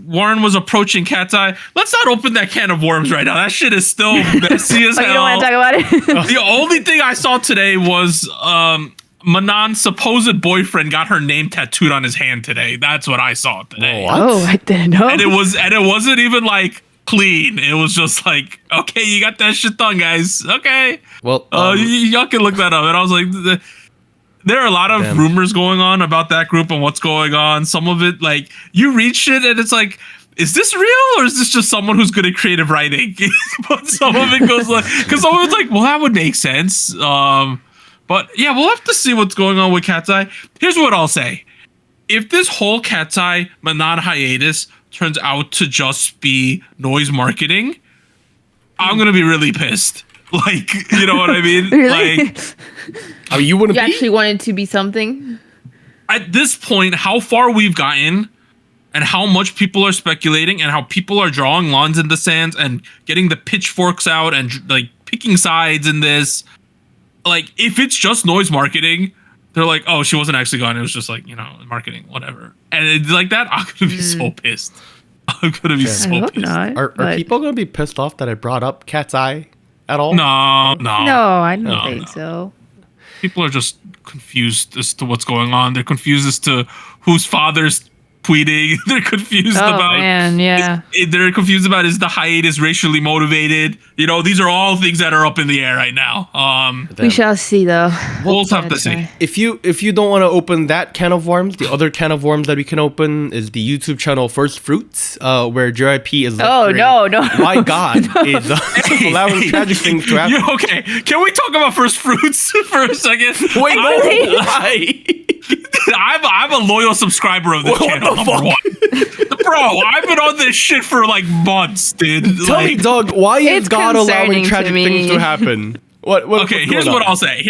Warren was approaching Cat's Eye. Let's not open that can of worms right now. That shit is still messy as hell. You don't want to talk about it? The only thing I saw today was Manon's supposed boyfriend got her name tattooed on his hand today. That's what I saw today. Oh, I didn't know. And it wasn't even like clean. It was just like, okay, you got that shit done, guys. Okay. Well, y'all can look that up. And I was like, there are a lot of rumors going on about that group and what's going on. Some of it, like, you read shit and it's like, is this real or is this just someone who's good at creative writing? But some of it goes like, because some of it's like, well, that would make sense. But yeah, we'll have to see what's going on with Cat's Eye. Here's what I'll say. If this whole Cat's Eye Manon hiatus turns out to just be noise marketing, I'm going to be really pissed. Like, you know what I mean? Really? Like, I mean, you actually wanted to be something? At this point, how far we've gotten and how much people are speculating and how people are drawing lines in the sands and getting the pitchforks out and like picking sides in this. Like, if it's just noise marketing, they're like, oh, she wasn't actually gone. It was just like, you know, marketing, whatever. And it's like that, I'm going to be so pissed. I'm going to be so pissed. Not, are people going to be pissed off that I brought up Cat's Eye at all? No, I don't think so. People are just confused as to what's going on. They're confused as to whose father's tweeting. They're confused about. Man, yeah. They're confused about, is the hiatus racially motivated? You know, these are all things that are up in the air right now. We shall see, though. We'll have to see. If you don't want to open that can of worms, the other can of worms that we can open is the YouTube channel First Fruits, where JYP is. Oh no! My God, is allowing tragic things to happen. Okay, can we talk about First Fruits for a second? Wait, no, why? I'm a loyal subscriber of this channel. Number one. Bro, I've been on this shit for like months, dude. Tell me, Doug, why is God allowing tragic things to happen? Okay, here's what I'll say.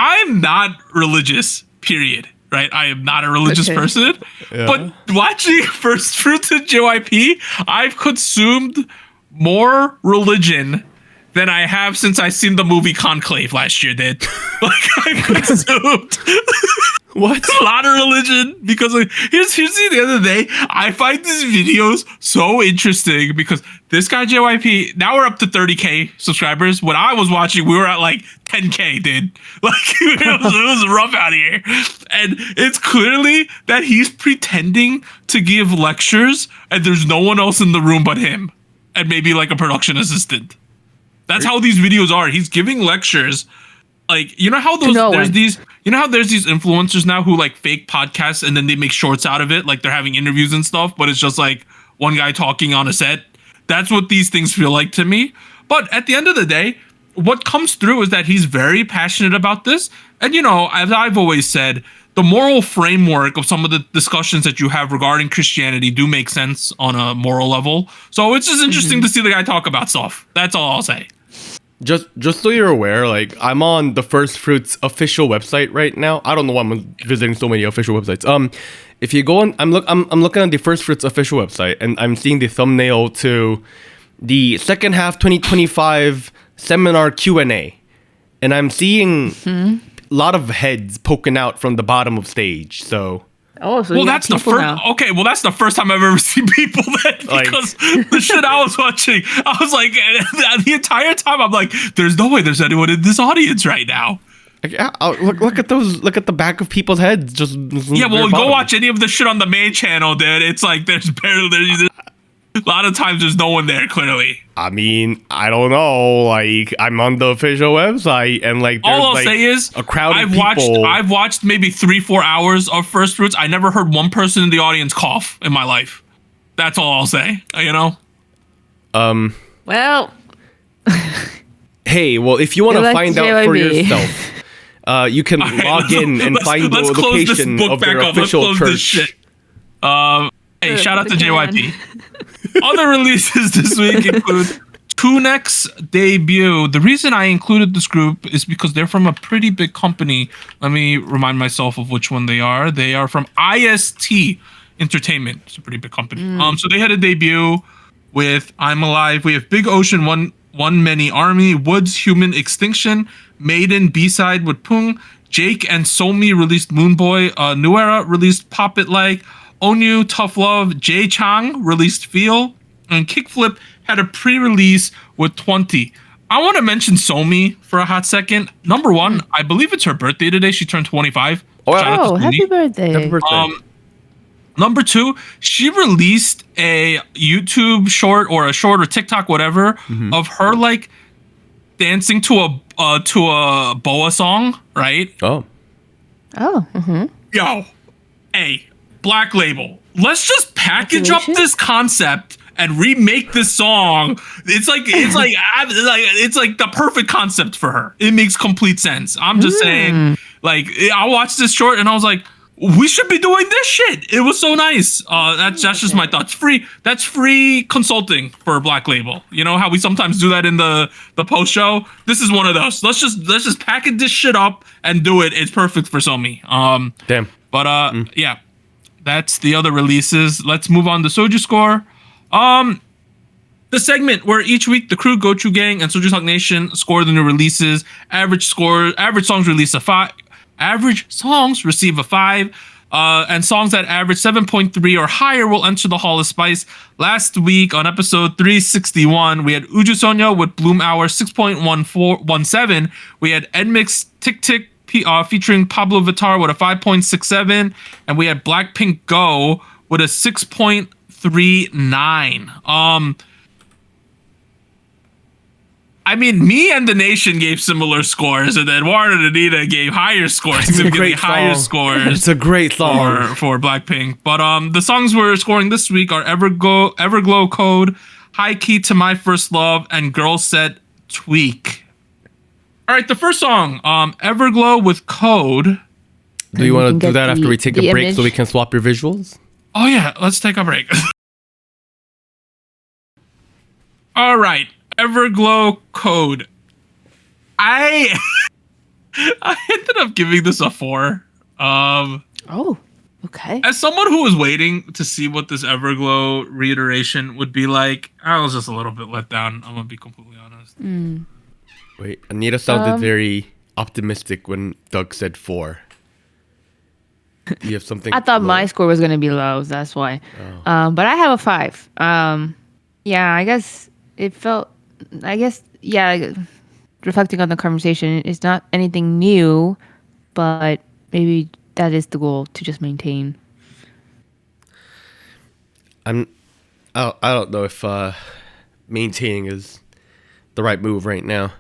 I'm not religious, period. Right? I am not a religious person. Yeah. But watching First Fruits and JYP, I've consumed more religion than I have since I seen the movie Conclave last year, dude. Like, I consumed What? a lot of religion because like, here's the other day. I find these videos so interesting because this guy JYP, now we're up to 30K subscribers. When I was watching, we were at like 10K, dude. Like it was rough out here. And it's clearly that he's pretending to give lectures and there's no one else in the room but him. And maybe like a production assistant. That's how these videos are. He's giving lectures. Like, you know how there's these influencers now who like fake podcasts and then they make shorts out of it, like they're having interviews and stuff, but it's just like one guy talking on a set. That's what these things feel like to me. But at the end of the day, what comes through is that he's very passionate about this. And you know, as I've always said, the moral framework of some of the discussions that you have regarding Christianity do make sense on a moral level. So it's just interesting to see the guy talk about stuff. That's all I'll say. Just so you're aware, like I'm on the First Fruits official website right now. I don't know why I'm visiting so many official websites. If you go on, I'm looking at the First Fruits official website, and I'm seeing the thumbnail to the second half 2025 seminar Q&A, and I'm seeing a lot of heads poking out from the bottom of stage. So. Oh, so well, that's the first. Now. Okay, well, that's the first time I've ever seen people that because the shit I was watching, I was like, the entire time I'm like, there's no way there's anyone in this audience right now. Look at those. Look at the back of people's heads. Just yeah. Well, go watch any of the shit on the main channel, dude. It's like there's a lot of times there's no one there. Clearly. I mean, I don't know. Like, I'm on the official website, and like, there's, all I'll say is a crowd of people. I've watched maybe 3-4 hours of First Fruits. I never heard one person in the audience cough in my life. That's all I'll say. You know. Well. Hey, well, if you want to find out for yourself, you can log in and find the location of their official church. Hey, shout out to JYP. Other releases this week include Kunek's debut. The reason I included this group is because they're from a pretty big company. Let me remind myself of which one they are. They are from IST Entertainment. It's a pretty big company. So they had a debut with I'm Alive. We have Big Ocean, One Many Army, Woods, Human Extinction, Maiden, B-Side with Pung, Jake and Somi released Moonboy, Nuera released Pop It Like, Onyu, Tough Love, Jae Chang released Feel, and Kickflip had a pre-release with 20. I want to mention Somi for a hot second. Number one, I believe it's her birthday today. She turned 25. Oh, happy birthday. Happy birthday. Number two, she released a YouTube short or TikTok, whatever, of her like dancing to a boa song, right? Oh. Yo, hey, Black Label. Let's just package up this concept and remake this song. It's like the perfect concept for her. It makes complete sense. I'm just saying, like, I watched this short and I was like, we should be doing this shit. It was so nice. That's just my thoughts. That's free consulting for Black Label. You know how we sometimes do that in the post show? This is one of those. Let's just package this shit up and do it. It's perfect for Somi. Damn. But yeah. That's the other releases. Let's move on to SojuScore. The segment where each week the crew, Gochu Gang, and SojuTalk Nation score the new releases. Average songs release a 5. Average songs receive a 5. And songs that average 7.3 or higher will enter the Hall of Spice. Last week on episode 361, we had Uju Sonya with Bloom Hour 6.17. We had Edmix Tick Tick featuring Pablo Vittar with a 5.67, and we had Blackpink Go with a 6.39. I mean, me and the nation gave similar scores, and then Warren and Anita gave higher scores, significantly higher scores. It's a great song for Blackpink. But the songs we're scoring this week are Everglow Code, High Key to My First Love, and Girlset Tweak. All right, the first song, Everglow with Code. Do you want to do that after we take a break so we can swap your visuals? Oh, yeah, let's take a break. All right, Everglow Code. I ended up giving this a 4. Oh, okay. As someone who was waiting to see what this Everglow reiteration would be like, I was just a little bit let down. I'm going to be completely honest. Wait, Anita sounded very optimistic when Doug said 4. You have something. I thought low? my score was gonna be low, so that's why. But I have a 5. Yeah, I guess it felt. I guess yeah. Reflecting on the conversation, it's not anything new, but maybe that is the goal, to just maintain. I don't know if maintaining is the right move right now.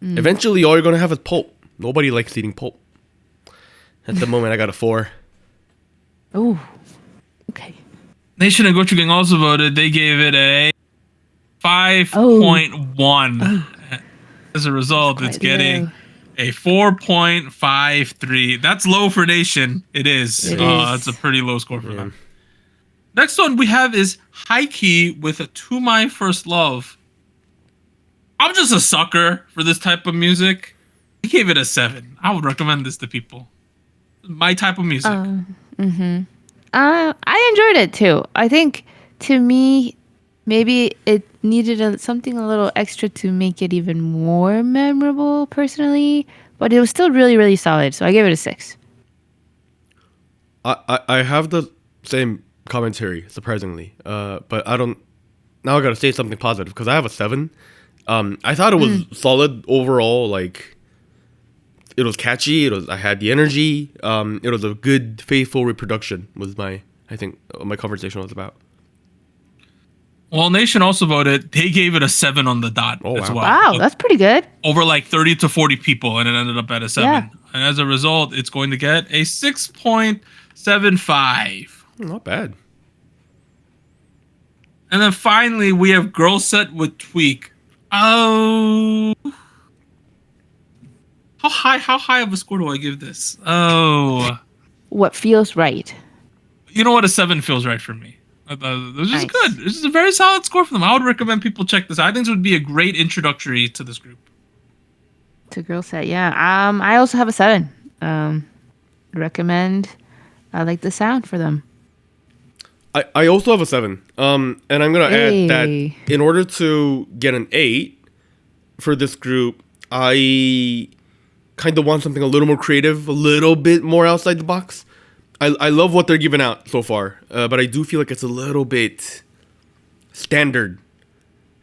Eventually, all you're gonna have is pulp. Nobody likes eating pulp. At the moment, I got a 4. Oh, okay. Nation and Gochu Gang also voted. They gave it a 5.1. As a result, it's getting a 4.53. That's low for Nation. It is. It's a pretty low score for them. Next one we have is H1-Key with a To My First Love. I'm just a sucker for this type of music. I gave it a 7. I would recommend this to people. My type of music. I enjoyed it too. I think, to me, maybe it needed something a little extra to make it even more memorable, personally. But it was still really, really solid. So I gave it a 6. I have the same commentary, surprisingly. But I don't. Now I gotta say something positive because I have a 7. I thought it was solid overall. Like, it was catchy. I had the energy. It was a good, faithful reproduction. Was my conversation was about. Well, Nation also voted. They gave it a 7 on the dot as well. Wow, that's pretty good. Over like 30 to 40 people, and it ended up at a 7. Yeah. And as a result, it's going to get a 6.75. Not bad. And then finally, we have Girlset with Tweak. Oh. How high of a score do I give this? Oh. What feels right. You know what? A 7 feels right for me. This is Nice. good. This is a very solid score for them. I would recommend people check this out. I think this would be a great introductory to this group. To Girlset, yeah. I also have a 7. Recommend. I like the sound for them. I also have a 7. And I'm gonna add that Hey. in order to get an 8 for this group, I kind of want something a little more creative, a little bit more outside the box. I love what they're giving out so far, but I do feel like it's a little bit standard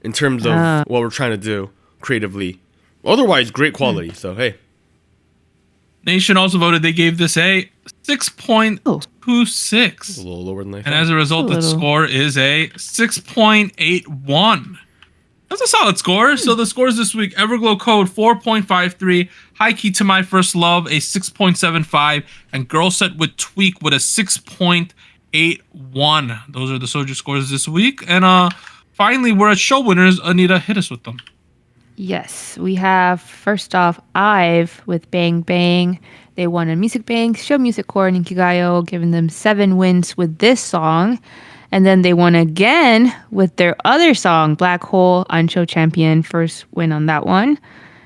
in terms of what we're trying to do creatively. Otherwise, great quality. So hey, Nation also voted. They gave this a 6.26. a little lower than I thought. And as a result, the score is a 6.81. That's a solid score. So the scores this week: Everglow Code 4.53, H1-Key To My First Love a 6.75, and Girlset with Tweak with a 6.81. Those are the Soju scores this week. And finally, we're at show winners. Anita, hit us with them. Yes, we have first off IVE with Bang Bang. They won a Music Bank, Show Music Core, and Inkigayo, giving them 7 wins with this song. And then they won again with their other song, Black Hole, on Show Champion. First win on that one.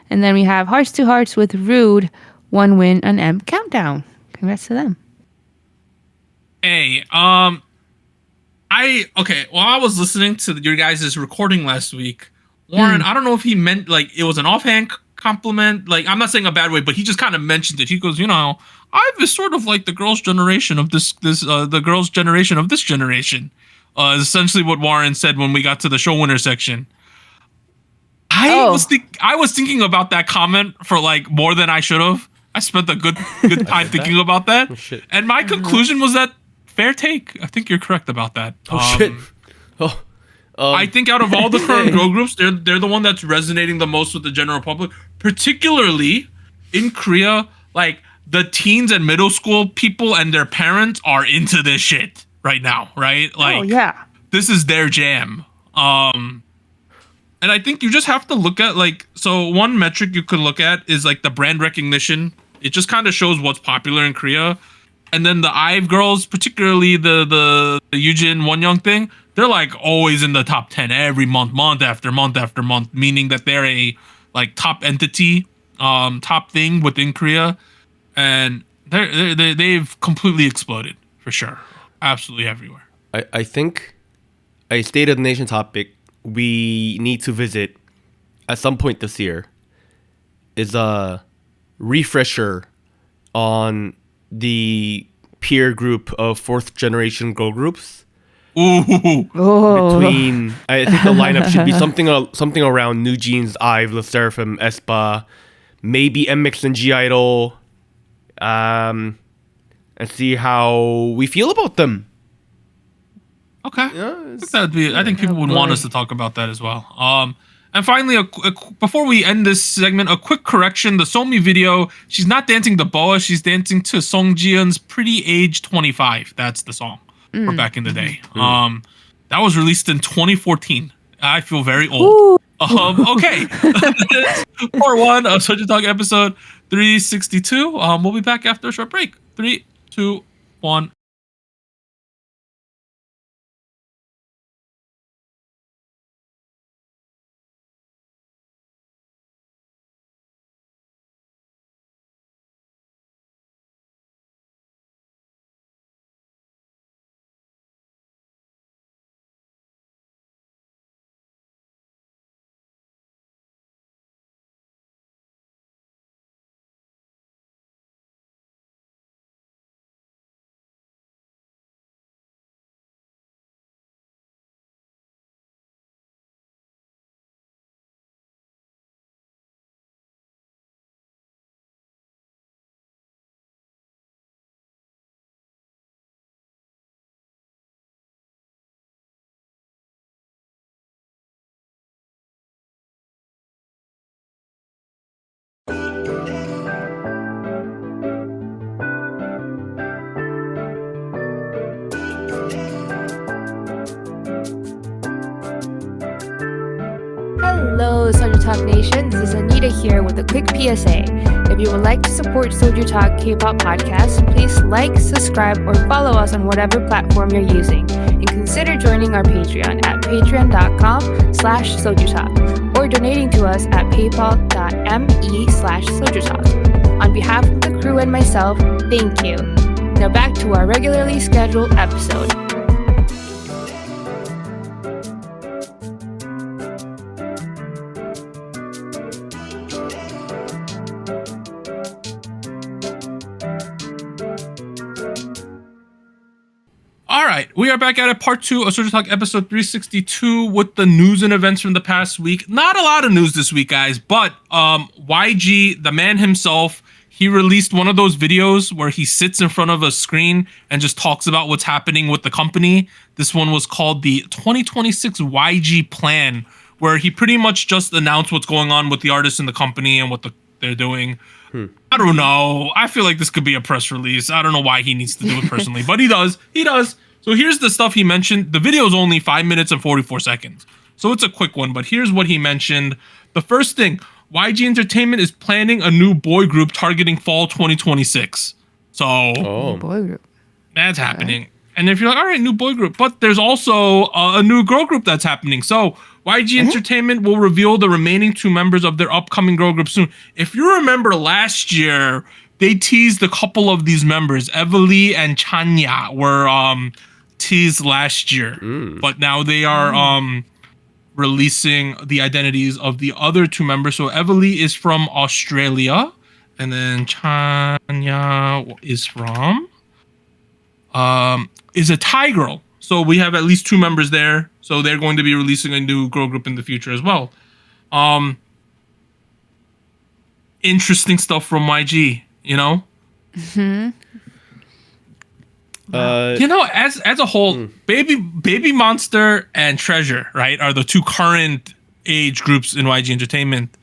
And then we have Hearts to Hearts with Rude, 1 win on M Countdown. Congrats to them. Hey, while I was listening to your guys' recording last week, Warren, I don't know if he meant like it was an offhand compliment. Like, I'm not saying a bad way, but he just kind of mentioned it. He goes, IVE is sort of like the girls' generation of the girls' generation of this generation. Is essentially what Warren said when we got to the show winner section. I was thinking about that comment for like more than I should have. I spent a good time thinking about that. Shit. And my conclusion was that fair take. I think you're correct about that. Shit. I think out of all the current girl groups, they're the one that's resonating the most with the general public, particularly in Korea. Like, the teens and middle school people and their parents are into this shit right now, right? Like, this is their jam. And I think you just have to look at, like, so one metric you could look at is like the brand recognition. It just kind of shows what's popular in Korea. And then the IVE girls, particularly the Yujin Wonyoung thing, they're like always in the top 10 every month after month, meaning that they're a like top entity, top thing within Korea. And they've completely exploded for sure. Absolutely everywhere. I think a State of the Nation topic, we need to visit at some point this year is a refresher on the peer group of fourth generation girl groups. Ooh. Between, I think the lineup should be something around New Jeans, IVE, LE SSERAFIM, aespa, maybe MX and G Idol, and see how we feel about them. Okay. Yeah, I think people would want us to talk about that as well. And finally, before we end this segment, a quick correction. The Somi video, she's not dancing to Boa. She's dancing to Song Ji-eun's Pretty Age 25. That's the song for back in the day. That was released in 2014. I feel very old. Okay. Part 1 of SojuTalk episode 362. We'll be back after a short break. 3, 2, 1. Hello, SojuTalk Nation. This is Anita here with a quick PSA. If you would like to support SojuTalk Kpop Podcast, please like, subscribe, or follow us on whatever platform you're using. And consider joining our Patreon at patreon.com/SojuTalk or donating to us at paypal.me/SojuTalk. On behalf of the crew and myself, thank you. Now back to our regularly scheduled episode. All right, we are back at it, part 2 of SojuTalk episode 362 with the news and events from the past week. Not a lot of news this week, guys, but YG, the man himself, he released one of those videos where he sits in front of a screen and just talks about what's happening with the company. This one was called the 2026 YG Plan, where he pretty much just announced what's going on with the artists in the company and what they're doing. I don't know. I feel like this could be a press release. I don't know why he needs to do it personally, but he does. He does. So here's the stuff he mentioned. The video is only 5 minutes and 44 seconds. So it's a quick one, but here's what he mentioned. The first thing, YG Entertainment is planning a new boy group targeting fall 2026. So Boy group. that's happening. And if you're like, all right, new boy group, but there's also a new girl group that's happening. So YG Entertainment will reveal the remaining 2 members of their upcoming girl group soon. If you remember last year, they teased a couple of these members. Evely and Chanya were teased last year, but now they are releasing the identities of the other 2 members. So Evely is from Australia, and then Chanya is from is a Thai girl. So we have at least 2 members there. So they're going to be releasing a new girl group in the future as well. Interesting stuff from YG, you know? You know, as a whole, Baby Monster and Treasure, right, are the 2 current age groups in YG Entertainment.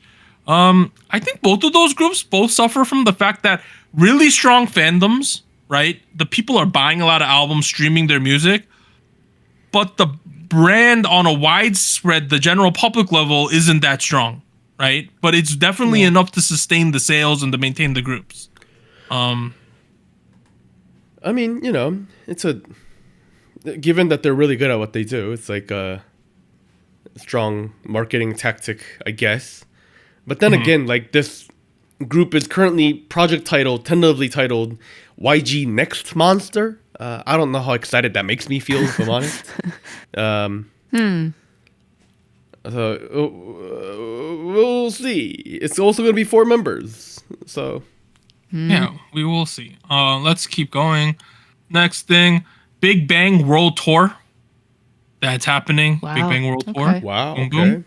I think both of those groups both suffer from the fact that really strong fandoms, right? The people are buying a lot of albums, streaming their music, but the brand on a widespread, the general public level isn't that strong, right? But it's definitely enough to sustain the sales and to maintain the groups. I mean, you know, given that they're really good at what they do, it's like a strong marketing tactic, I guess. But then again, like, this group is currently tentatively titled YG Next Monster. I don't know how excited that makes me feel, if I'm honest. So we'll see. It's also going to be 4 members. So Yeah, we will see. Let's keep going. Next thing, Big Bang World Tour. That's happening. Wow. Big Bang World Tour. Okay. wow. Boom, Okay.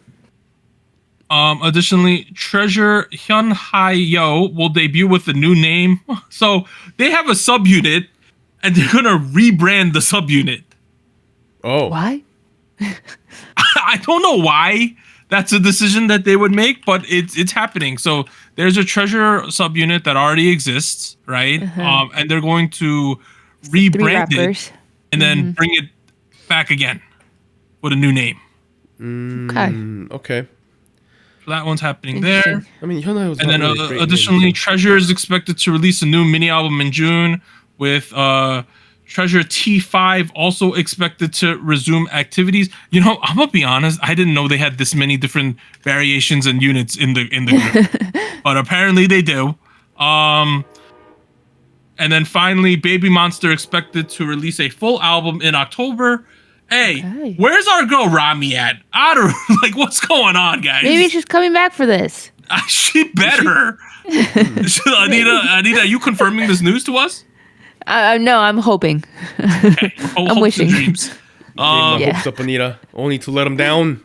boom. Additionally, Treasure Hyun-Hae-Yo will debut with a new name. So they have a subunit, and they're gonna rebrand the subunit. Oh. Why? I don't know why that's a decision that they would make, but it's happening. So there's a Treasure subunit that already exists, right? And they're going to 3 rebrand it rappers. and then bring it back again with a new name. Okay. Okay. So that one's happening there. Interesting. I mean, Hyuna was And not then really a great additionally, name, Treasure is expected to release a new mini album in June, with Treasure T5 also expected to resume activities. You know, I'm gonna be honest, I didn't know they had this many different variations and units in the group, but apparently they do. And then finally, Baby Monster expected to release a full album in October. Hey, Okay. where's our girl Rami at? I don't like what's going on, guys. Maybe she's coming back for this. She better. Anita, are you confirming this news to us? No, I'm hoping. Okay. Hopes wishing. and dreams. Gave my Yeah. hopes up, Anita, only to let him down.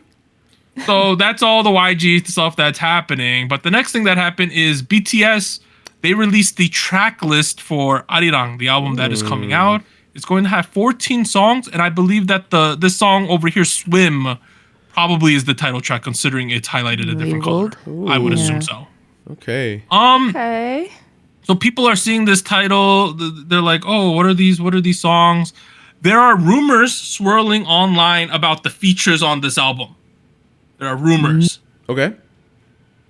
So that's all the YG stuff that's happening. But the next thing that happened is BTS. They released the track list for Arirang, the album that is coming out. It's going to have 14 songs, and I believe that this song over here, Swim, probably is the title track, considering it's highlighted a different color. Labeled? I would assume Yeah. so. Okay. Okay. So people are seeing this title. They're like, "Oh, what are these? What are these songs?" There are rumors swirling online about the features on this album. There are rumors. Okay.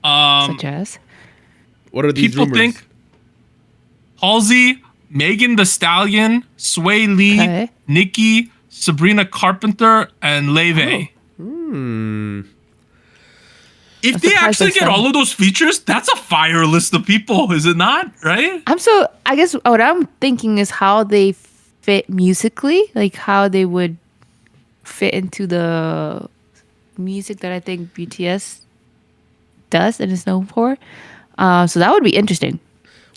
Such as? What are these People rumors? think Halsey, Megan the Stallion, Sway Lee, Okay. Nicki, Sabrina Carpenter, and Leve. If I'm they surprised actually they get said- all of those features, that's a fire list of people, is it not? Right? I guess what I'm thinking is how they fit musically, like how they would fit into the music that I think BTS does and is known for. So that would be interesting.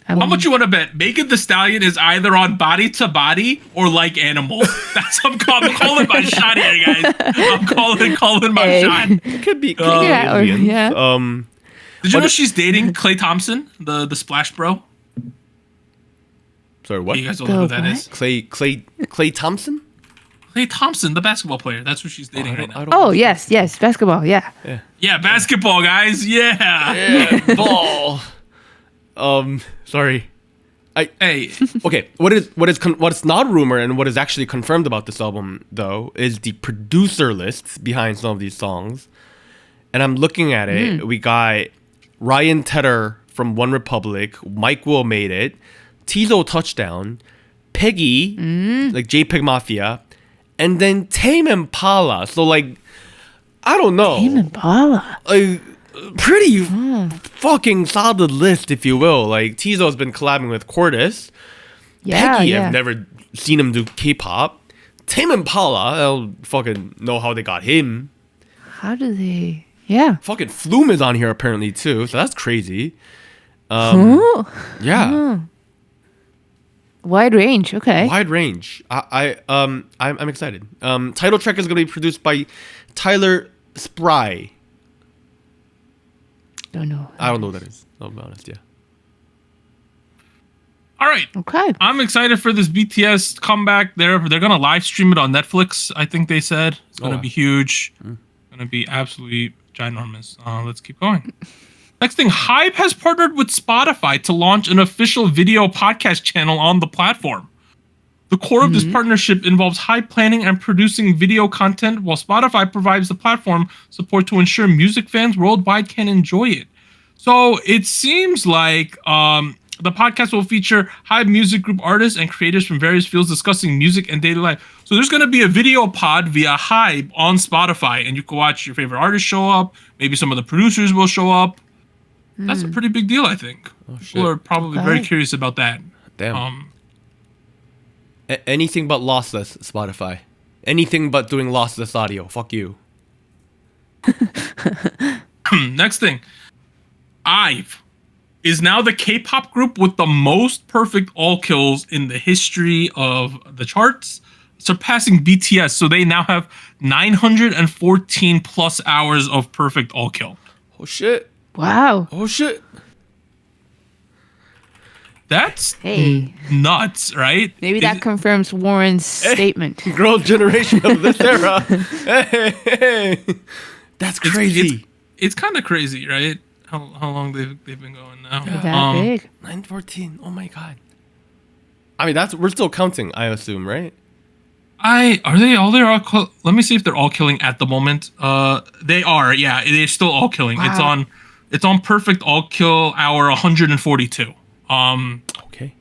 How much you want to bet? Megan the Stallion is either on Body to Body or Like Animal. That's I'm calling my shot here, guys. I'm calling my Hey. shot. It could be. Yeah, or- aliens. yeah. Did you know she's dating Clay Thompson, the Splash Bro? Sorry, what? You guys don't know who that what? is. Clay Thompson? Clay Thompson, the basketball player. That's who she's dating right now. Oh, yes, basketball, yeah. Yeah, basketball, guys. Yeah. Yeah, ball. Sorry. Hey, Okay, what's not rumor and what is actually confirmed about this album though is the producer lists behind some of these songs. And I'm looking at it. We got Ryan Tedder from One Republic, Mike Will Made It, Tizo Touchdown, Peggy, like JPEG Mafia, and then Tame Impala. So like, I don't know. Tame Impala. Like, pretty fucking solid list, if you will. Like Tizo's been collabing with Cordis. Yeah, Peggy, yeah. I've never seen him do K-pop. Tame Impala, I don't fucking know how they got him. How do they? Yeah. Fucking Flume is on here apparently too, so that's crazy. Ooh. Yeah, Wide range. Okay. wide range. I'm excited. Title track is gonna be produced by Tyler Spry. Don't know. I don't know what that is. I'll be honest. Yeah. all right. Okay. I'm excited for this BTS comeback. They're gonna live stream it on Netflix. I think they said it's gonna wow. be huge. Gonna be absolutely ginormous. Let's keep going. Next thing, Hype has partnered with Spotify to launch an official video podcast channel on the platform. The core of this partnership involves Hype planning and producing video content, while Spotify provides the platform support to ensure music fans worldwide can enjoy it. So it seems like the podcast will feature Hype music group artists and creators from various fields discussing music and daily life. So there's going to be a video pod via Hype on Spotify, and you can watch your favorite artists show up. Maybe some of the producers will show up. That's a pretty big deal, I think. People are probably very Okay. curious about that. Damn. Anything but lossless Spotify. Anything but doing lossless audio. Fuck you. Next thing. IVE is now the K-pop group with the most perfect all kills in the history of the charts, surpassing BTS. So they now have 914 plus hours of perfect all kill. Oh shit. Wow. Oh shit. That's Hey. nuts, right? Maybe that confirms Warren's statement. Girl generation of this era. Hey. That's crazy. It's kind of crazy, right? How long they've been going now. That big. 914. Oh my god. I mean, we're still counting, I assume, right? Are they all there? Let me see if they're all killing at the moment. They are. Yeah, they're still all killing. Wow. It's on perfect all kill hour 142. Okay.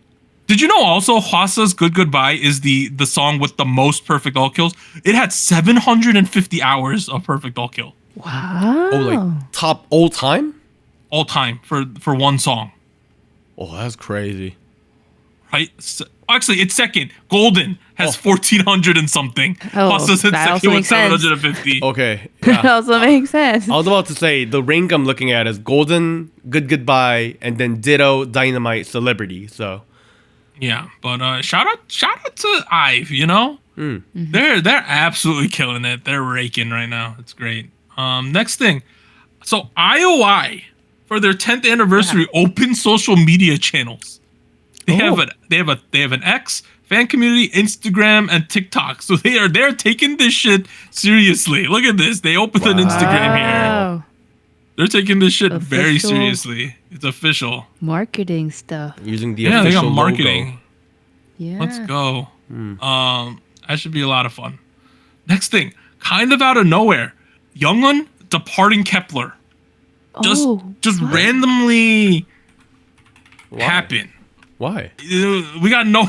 Did you know also Hwasa's Good Goodbye is the song with the most perfect all kills? It had 750 hours of perfect all kill. Wow. Oh, like top all time? All time for one song. Oh, that's crazy. Right? Actually, it's second. Golden has 1,400 and something. Oh, Hwasa's in that also second with makes sense. 750. Okay. That Yeah. also makes sense. I was about to say the rank I'm looking at is Golden, Good Goodbye, and then Ditto, Dynamite, Celebrity. So Yeah, but shout out to IVE, you know? They're absolutely killing it. They're raking right now. It's great. Next thing. So IOI for their 10th anniversary open social media channels. They have an X, fan community, Instagram, and TikTok. So they're taking this shit seriously. Look at this. They opened an Instagram here. Wow. They're taking this shit very Official. seriously. It's official. Marketing stuff. using the Yeah, they official got marketing. logo. Yeah. Let's go. That should be a lot of fun. Next thing, kind of out of nowhere, Youngun departing Kepler. Just what? randomly Why? happened. Why? We got no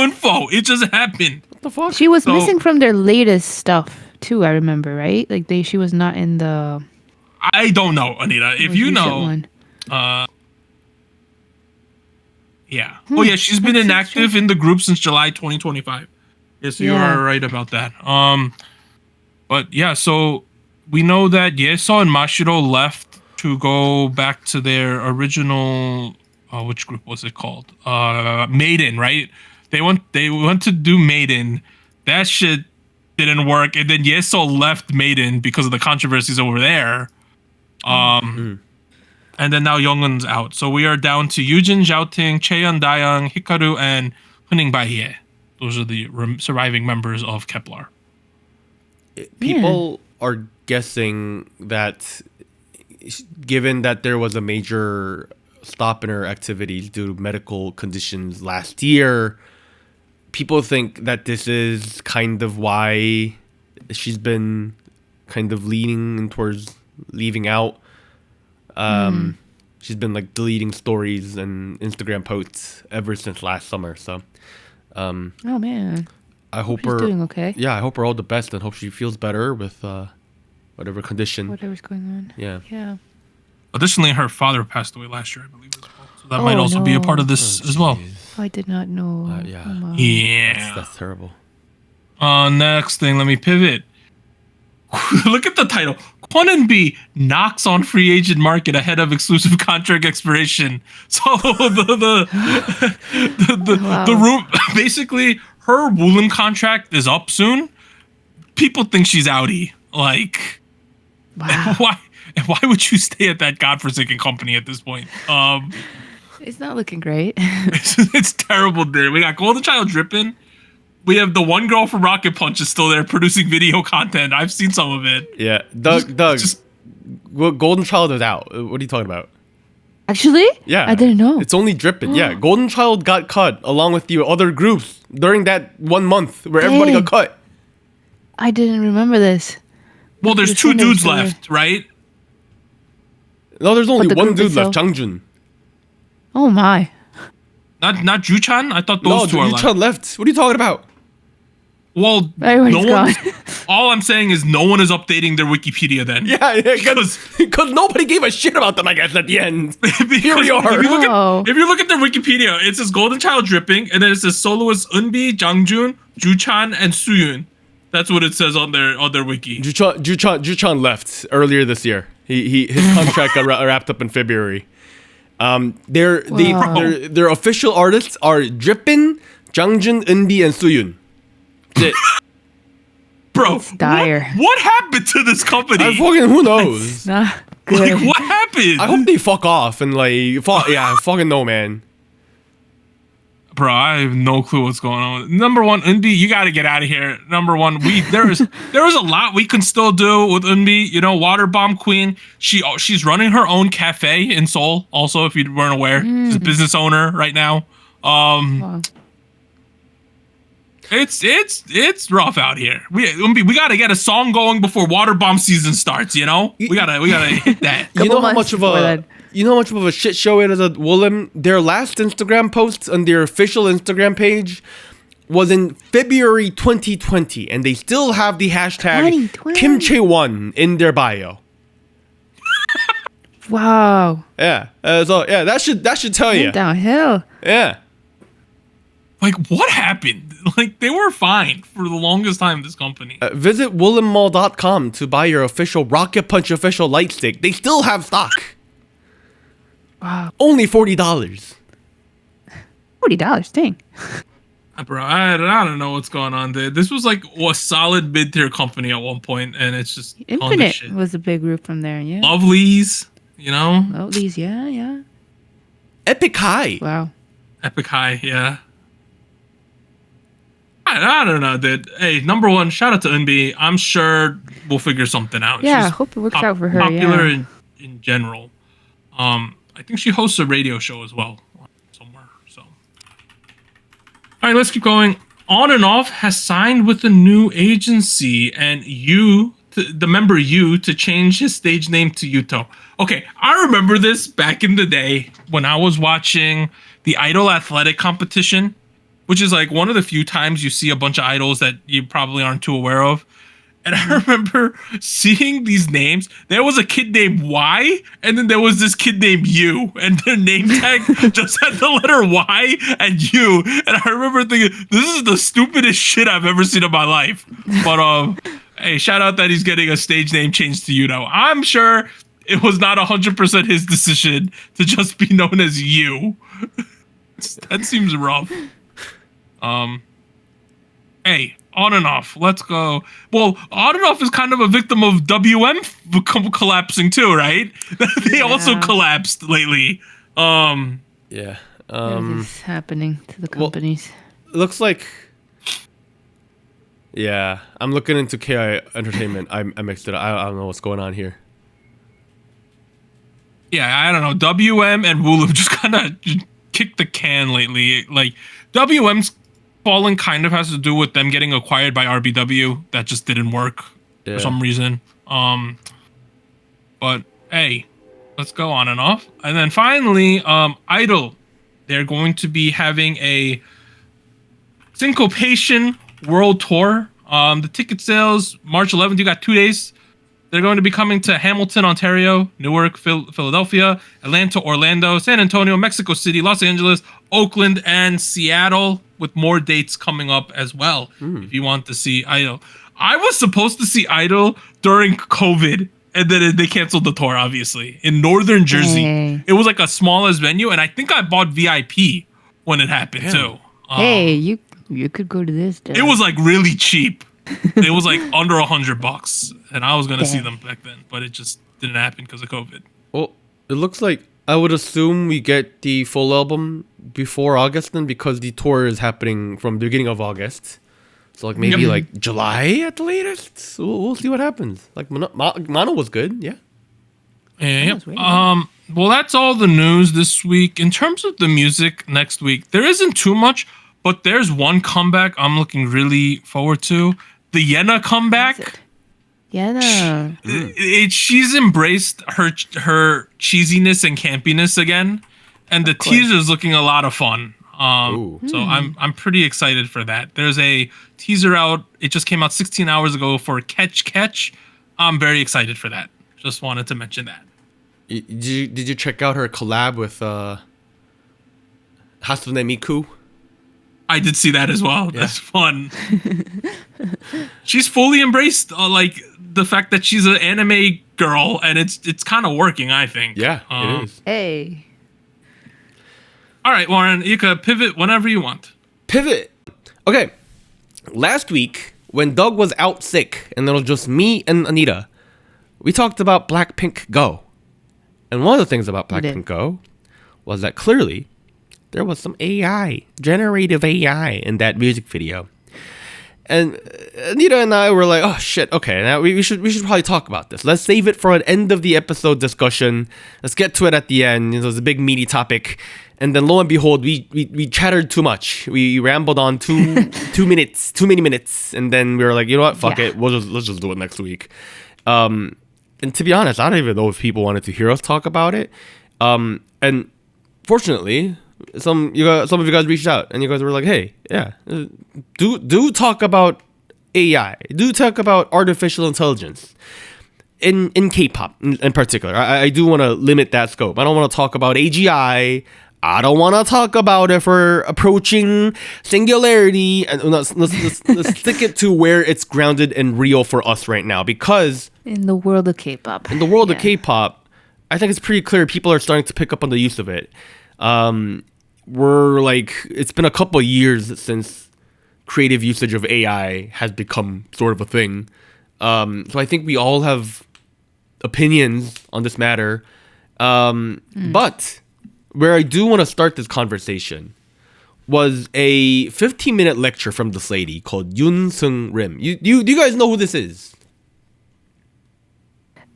info. It just happened. What the fuck? She was So- missing from their latest stuff too. I remember, right? Like she was not in the. I don't know, Anita. If you recent know, one. yeah. Oh yeah, she's been that's inactive in the group since July 2025. Yes, you Yeah. are right about that. But yeah, so we know that Yeso and Mashiro left to go back to their original. Which group was it called? Maiden, right? They went to do Maiden. That shit didn't work, and then Yeso left Maiden because of the controversies over there. And then now Youngun's out. So we are down to Yujin, Zhaoting, Cheon, Dayoung, Hikaru, and Huning Baihye. Those are the surviving members of Kepler. People are guessing that given that there was a major stop in her activities due to medical conditions last year, people think that this is kind of why she's been kind of leaning towards leaving out. She's been like deleting stories and Instagram posts ever since last summer. So Oh man. I hope She's her doing okay. Yeah, I hope her all the best and hope she feels better with whatever condition. Whatever's going on. Yeah. Yeah. Additionally, her father passed away last year, I believe, as well. So that might also be a part of this as well. I did not know. Yeah. Oh, my. Yeah. That's terrible. Next thing, let me pivot. Look at the title. Kwon B knocks on free agent market ahead of exclusive contract expiration. So the room, basically her Woolen contract is up soon. People think she's outie. Like, Wow. why would you stay at that godforsaken company at this point? It's not looking great. It's terrible there. We got Golden Child dripping. We have the one girl from Rocket Punch is still there producing video content. I've seen some of it. Yeah, Doug. Golden Child is out. What are you talking about? Actually? Yeah, I didn't know. It's only dripping. Yeah, Golden Child got cut along with the other groups during that 1 month where everybody got cut. I didn't remember this. Well, there's The two singers dudes were- left, right? No, there's only But the one group dude left, itself- Changjun. Oh my. Not Ju-chan? I thought No, those two are left. Chan left. What are you talking about? Well, Everybody's no one. gone. All I'm saying is no one is updating their Wikipedia then. Yeah, because nobody gave a shit about them, I guess, at the end. Here we are. Oh. If you look at their Wikipedia, it says Golden Child dripping, and then it says soloists Eunbi, Jangjun, Ju-chan, and Suyun. That's what it says on their wiki. Ju-chan left earlier this year. His contract got wrapped up in February. Their official artists are Drippin, Jangjin, Eunbi, and Suyun. That's it. Bro, It's dire. what happened to this company? Who knows? Not good. Like, what happened? I hope they fuck off and I fucking know, man. Bro, I have no clue what's going on. Number one, Eunbi, you got to get out of here. Number one, there is a lot we can still do with Eunbi. You know, Water Bomb Queen. She's running her own cafe in Seoul. Also, if you weren't aware, she's a business owner right now. Wow. It's rough out here. We got to get a song going before Water Bomb season starts. You know, we gotta hit that. You know how months much of before a that. you know how much of a shit show it is at Woollim? Their last Instagram post on their official Instagram page was in February 2020, and they still have the hashtag 2020. Kimche1 in their bio. Wow. Yeah. So yeah, that should tell you. Went downhill. Yeah. Like, what happened? Like, they were fine for the longest time, this company. Visit woolenmall.com to buy your official Rocket Punch official light stick. They still have stock. Wow. Only $40. $40. Dang. Bro, I don't know what's going on there. This was like a solid mid-tier company at one point, and it's just tons of Infinite shit. was a big group from there. Yeah. Lovelies, you know? Oh, these. Yeah. Epic High. Wow. Epic High, yeah. I don't know, dude. Hey, number one, shout out to Eunbi. I'm sure we'll figure something out. Yeah, I She's hope it works out for her. Popular Yeah. in general. I think she hosts a radio show as well somewhere. So, all right, let's keep going. On and Off has signed with a new agency, and the member Yu, to change his stage name to Yuto. Okay, I remember this back in the day when I was watching the Idol Athletic competition, which is like one of the few times you see a bunch of idols that you probably aren't too aware of. And I remember seeing these names. There was a kid named Y, and then there was this kid named U, and their name tag just had the letter Y and U. And I remember thinking, this is the stupidest shit I've ever seen in my life. But hey, shout out that he's getting a stage name changed to Yuno. I'm sure it was not 100% his decision to just be known as U. That seems rough. Hey, On and Off, let's go. Well, On and Off is kind of a victim of WM collapsing too, right? They also collapsed lately. Yeah. What is happening to the companies? Looks like. Yeah, I'm looking into KI Entertainment. I mixed it up. I don't know what's going on here. Yeah, I don't know. WM and Wooloo just kind of kicked the can lately. Like, WM's falling kind of has to do with them getting acquired by RBW. That just didn't work for some reason. But hey, let's go On and Off. And then finally, Idol. They're going to be having a Syncopation World Tour. The ticket sales, March 11th, you got 2 days. They're going to be coming to Hamilton, Ontario, Newark, Philadelphia, Atlanta, Orlando, San Antonio, Mexico City, Los Angeles, Oakland, and Seattle, with more dates coming up as well. If you want to see Idol. I was supposed to see Idol during COVID, and then they canceled the tour, obviously, in Northern Jersey. Hey. It was like a smallest venue, and I think I bought VIP when it happened, too. Hey, you could go to this. It was like really cheap. It was like under $100, and I was gonna see them back then, but it just didn't happen because of COVID. Well, it looks like I would assume we get the full album before August then, because the tour is happening from the beginning of August. So like maybe like July at the latest. So we'll see what happens. Like Mono was good, yeah. Yeah. Well, that's all the news this week. In terms of the music next week, there isn't too much, but there's one comeback I'm looking really forward to. The Yena comeback. Yeah. She's embraced her cheesiness and campiness again, and the teaser's looking a lot of fun. So I'm pretty excited for that. There's a teaser out. It just came out 16 hours ago for Catch. I'm very excited for that. Just wanted to mention that. Did you check out her collab with Hasune Miku? I did see that as well. That's fun. She's fully embraced like the fact that she's an anime girl, and it's kind of working, I think. Yeah, it is. Hey. All right, Warren, you could pivot whenever you want. Pivot. Okay. Last week, when Doug was out sick and it was just me and Anita, we talked about Blackpink Go. And one of the things about Blackpink Go was that clearly there was some AI, generative AI in that music video. And Anita and I were like, oh shit, okay, now we should probably talk about this. Let's save it for an end of the episode discussion. Let's get to it at the end. It was a big meaty topic. And then lo and behold, we chattered too much. We rambled on too many minutes. And then we were like, you know what, fuck it. Let's just do it next week. And to be honest, I don't even know if people wanted to hear us talk about it. And fortunately, some of you guys reached out and you guys were like, hey, yeah, do talk about AI. Do talk about artificial intelligence. In K-pop in particular. I do want to limit that scope. I don't want to talk about AGI. I don't want to talk about if we're approaching singularity. And let's stick it to where it's grounded and real for us right now. Because in the world of K-pop. In the world of K-pop, I think it's pretty clear people are starting to pick up on the use of it. It's been a couple of years since creative usage of AI has become sort of a thing. So I think we all have opinions on this matter. But where I do want to start this conversation was a 15-minute lecture from this lady called Yoon Seung Rim. Do you guys know who this is?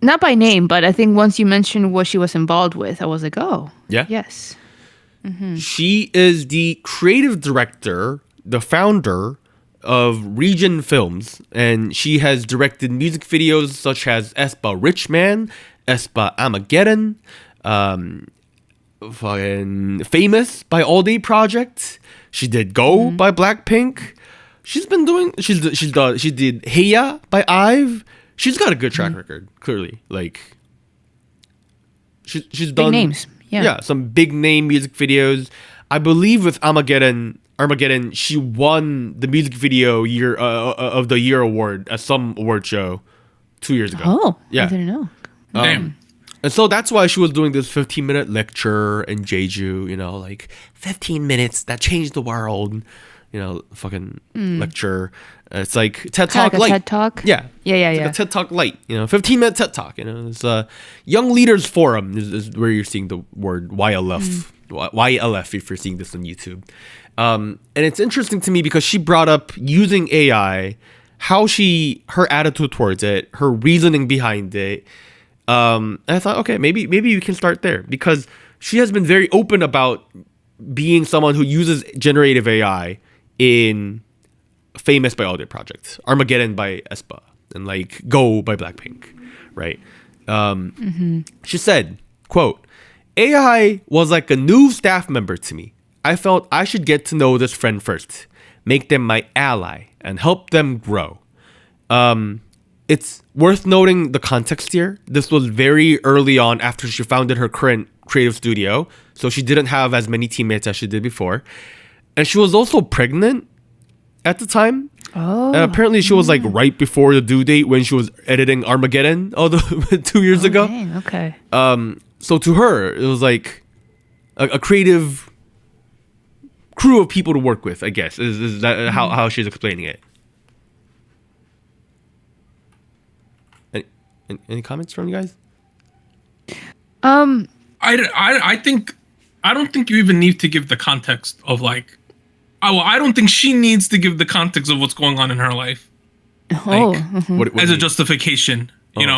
Not by name, but I think once you mentioned what she was involved with, I was like, oh, yeah, yes. Mm-hmm. She is the creative director, the founder of Region Films, and she has directed music videos such as Aespa Rich Man, Aespa Armageddon, fucking Famous by All Day Project. She did Go by Blackpink. She did Heya by IVE. She's got a good track record, clearly. Like she's done big names. Yeah, some big name music videos. I believe with Armageddon, she won the music video year of the year award at some award show 2 years ago. Oh, yeah, I didn't know. Damn. And so that's why she was doing this 15-minute lecture in Jeju, like 15 minutes that changed the world, fucking lecture. It's like TED Talk like light. TED Talk? Yeah. Yeah. Like a TED Talk light, 15-minute TED Talk. It's Young Leaders Forum is where you're seeing the word YLF. YLF if you're seeing this on YouTube. And it's interesting to me because she brought up using AI, her attitude towards it, her reasoning behind it. And I thought, okay, maybe we can start there because she has been very open about being someone who uses generative AI in Famous by All Day Project, Armageddon by Aespa, and like Go by Blackpink, right? She said, quote, AI was like a new staff member to me. I felt I should get to know this friend first, make them my ally, and help them grow. It's worth noting the context here. This was very early on after she founded her current creative studio, so she didn't have as many teammates as she did before. And she was also pregnant at the time. Oh. And apparently she was like right before the due date when she was editing Armageddon 2 years ago. Dang, okay. So to her, it was like a creative crew of people to work with, I guess, is that how she's explaining it. Any comments from you guys? I don't think you even need to give the context of like, I don't think she needs to give the context of what's going on in her life. Oh, What as a justification,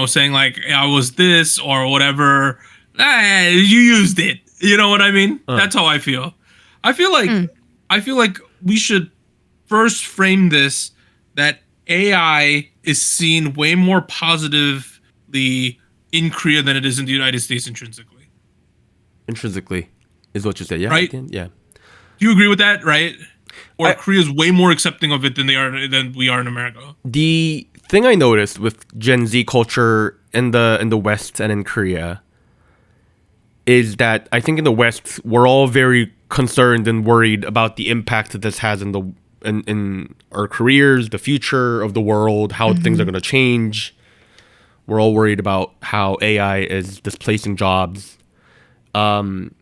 saying like I was this or whatever. You used it. You know what I mean? That's how I feel. I feel like we should first frame this that AI is seen way more positively in Korea than it is in the United States intrinsically. Intrinsically is what you said, yeah? Right? Yeah. Do you agree with that, right? Or Korea's way more accepting of it than we are in America. The thing I noticed with Gen Z culture in the West and in Korea is that I think in the West we're all very concerned and worried about the impact that this has in our careers, the future of the world, how things are going to change. We're all worried about how AI is displacing jobs. That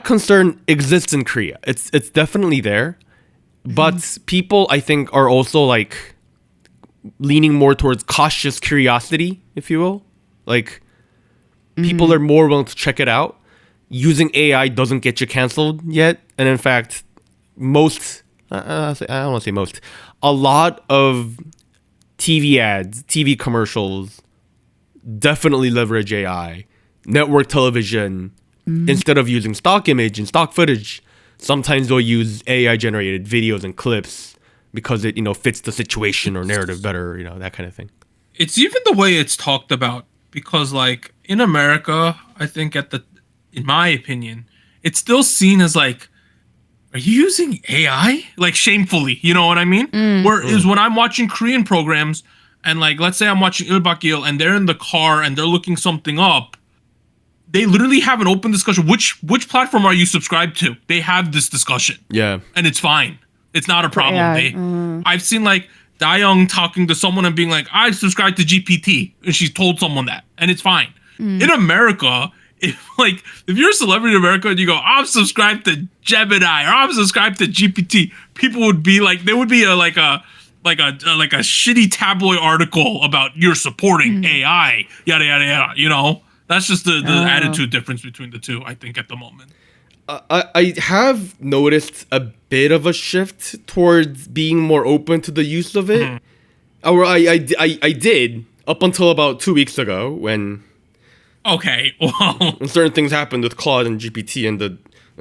concern exists in Korea. It's definitely there, but people, I think, are also like leaning more towards cautious curiosity, if you will. Like, people are more willing to check it out. Using AI doesn't get you canceled yet, and in fact, I don't want to say most, a lot of TV ads, TV commercials definitely leverage AI. Network television, instead of using stock image and stock footage, sometimes they'll use AI generated videos and clips because it, fits the situation or narrative better, that kind of thing. It's even the way it's talked about, because like in America, I think in my opinion, it's still seen as like, are you using AI? Like shamefully, you know what I mean? Whereas when I'm watching Korean programs and like, let's say I'm watching Il and they're in the car and they're looking something up, they literally have an open discussion. Which platform are you subscribed to? They have this discussion. Yeah. And it's fine. It's not a problem. I've seen like Dayoung talking to someone and being like, I subscribe to GPT. And she's told someone that. And it's fine. In America, if you're a celebrity in America and you go, I'm subscribed to Gemini or I'm subscribed to GPT, people would be like, there would be a shitty tabloid article about you're supporting AI, yada yada yada. That's just the attitude difference between the two, I think, at the moment. I have noticed a bit of a shift towards being more open to the use of it. Or I did up until about 2 weeks ago when. Okay, well, when certain things happened with Claude and GPT and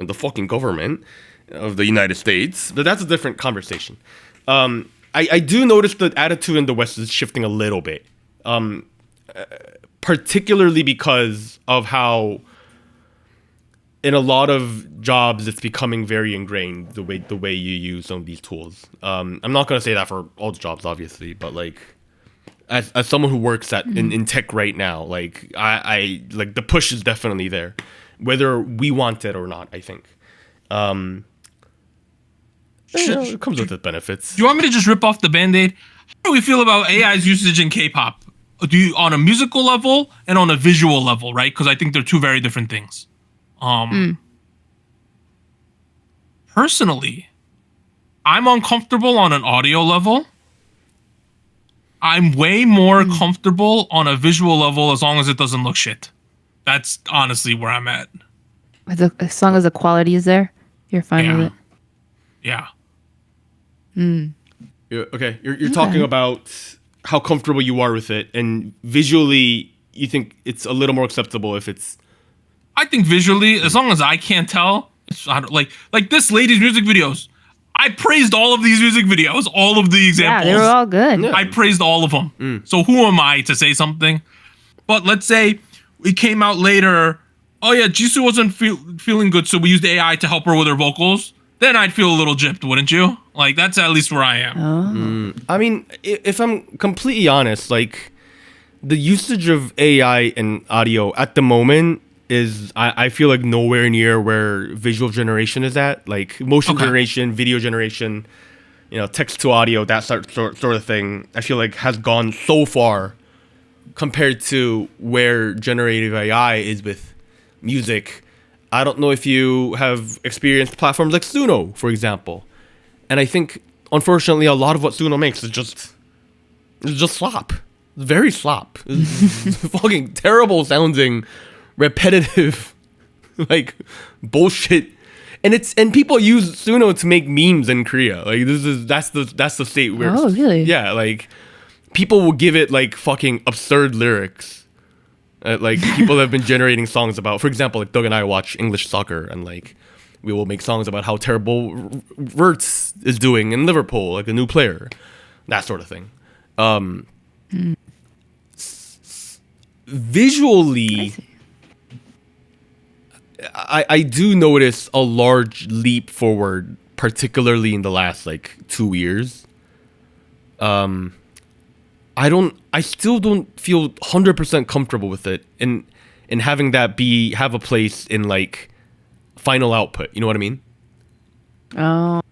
the fucking government of the United States, but that's a different conversation. I do notice the attitude in the West is shifting a little bit, particularly because of how in a lot of jobs it's becoming very ingrained the way you use some of these tools. I'm not gonna say that for all the jobs, obviously, but like. As someone who works in tech right now, like I like the push is definitely there, whether we want it or not. I think, it comes with its benefits. Do you want me to just rip off the Band-Aid? How do we feel about AI's usage in K-pop? Do you on a musical level and on a visual level, right? Because I think they're two very different things. Personally, I'm uncomfortable on an audio level. I'm way more comfortable on a visual level as long as it doesn't look shit. That's honestly where I'm at. As long as the quality is there, you're fine with it. Yeah. Okay, you're talking about how comfortable you are with it, and visually, you think it's a little more acceptable if it's. I think visually, as long as I can't tell, like this lady's music videos. I praised all of these music videos, all of the examples. Yeah, they were all good. Yeah. I praised all of them. So who am I to say something? But let's say it came out later. Oh yeah, Jisoo wasn't feeling good, so we used AI to help her with her vocals. Then I'd feel a little gypped, wouldn't you? Like that's at least where I am. I mean, if I'm completely honest, like the usage of AI and audio at the moment is I feel like nowhere near where visual generation is at. Like motion generation, video generation, text to audio, that sort of thing. I feel like has gone so far compared to where generative AI is with music. I don't know if you have experienced platforms like Suno, for example. And I think, unfortunately, a lot of what Suno makes is just slop. It's very slop. It's fucking terrible sounding, repetitive, like bullshit, and people use Suno to make memes in Korea. Like that's the state where. Oh really? Yeah, like people will give it like fucking absurd lyrics. Like people have been generating songs about, for example, like Doug and I watch English soccer, and like we will make songs about how terrible Wirtz is doing in Liverpool, like a new player, that sort of thing. Visually. I do notice a large leap forward, particularly in the last like 2 years. I still don't feel 100% comfortable with it, and having that have a place in like final output. You know what I mean? Oh.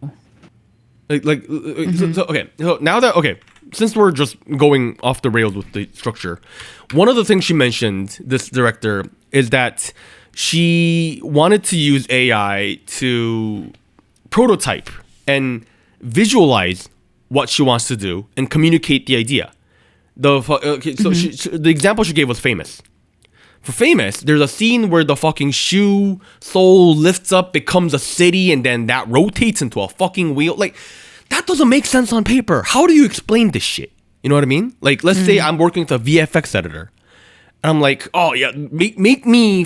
So, okay. So now that since we're just going off the rails with the structure, one of the things she mentioned, this director, is that she wanted to use AI to prototype and visualize what she wants to do and communicate the idea. The example she gave was Famous. For Famous, there's a scene where the fucking shoe sole lifts up, becomes a city, and then that rotates into a fucking wheel. Like, that doesn't make sense on paper. How do you explain this shit? You know what I mean? Like, let's say I'm working with a VFX editor, and I'm like, oh yeah, make me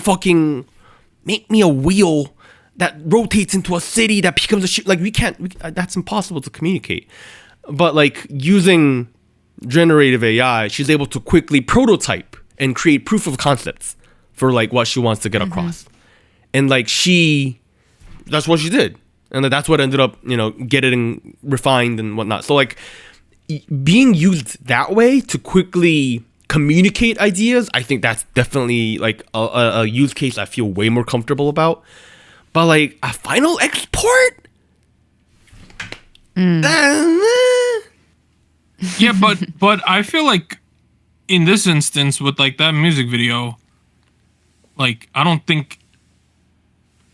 a wheel that rotates into a city that becomes a shoe. Like, that's impossible to communicate. But like, using generative AI, she's able to quickly prototype and create proof of concepts for like what she wants to get across. And like that's what she did. And that's what ended up, getting refined and whatnot. So like being used that way to quickly communicate ideas, I think that's definitely like a use case I feel way more comfortable about. But like a final export? Yeah, but I feel like in this instance with like that music video, like I don't think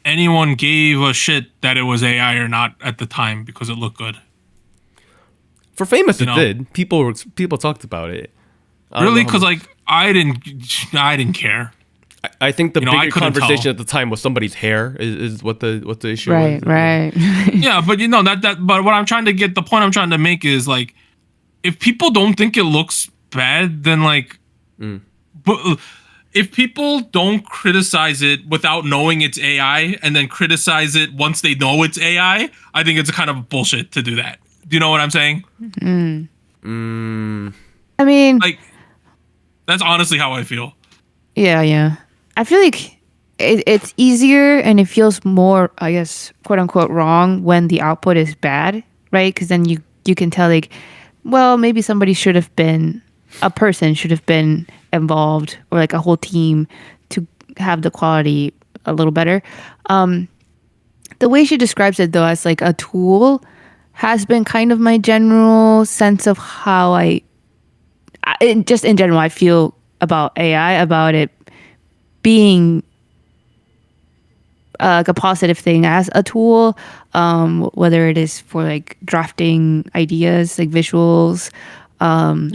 anyone gave a shit that it was AI or not at the time because it looked good. For Famous, it did. People talked about it. Really? Because like I didn't care. I think the bigger conversation at the time was somebody's hair is what the issue was. Right. Yeah, but but what I'm trying to get, the point I'm trying to make is like, if people don't think it looks bad, then like, but if people don't criticize it without knowing it's AI and then criticize it once they know it's AI, I think it's a kind of bullshit to do that. Do you know what I'm saying? I mean, like, that's honestly how I feel. Yeah. I feel like it's easier and it feels more, I guess, quote unquote, wrong when the output is bad, right? Because then you can tell like, well, maybe a person should have been involved, or like a whole team to have the quality a little better. The way she describes it though as like a tool has been kind of my general sense of how just in general I feel about AI, about it being like a positive thing as a tool, whether it is for like drafting ideas, like visuals, or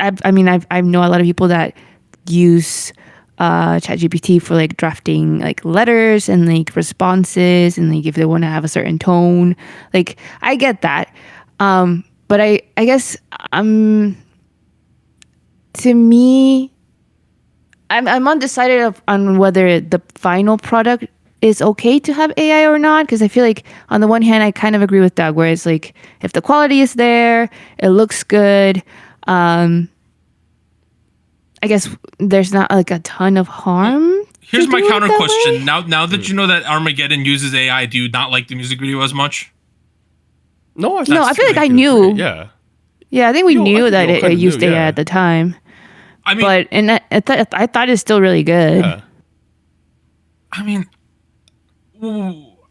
I mean I know a lot of people that use ChatGPT for like drafting like letters and like responses, and like if they want to have a certain tone, like I get that, but I guess to me, I'm undecided on whether the final product is okay to have AI or not, because I feel like on the one hand I kind of agree with Doug, where it's like if the quality is there, it looks good, I guess there's not like a ton of harm. Here's my counter question. Now that you know that Armageddon uses AI, do you not like the music video as much? No, I feel like I knew. Yeah, I think we knew that it used AI at the time. I mean, I thought it's still really good. Yeah. I mean,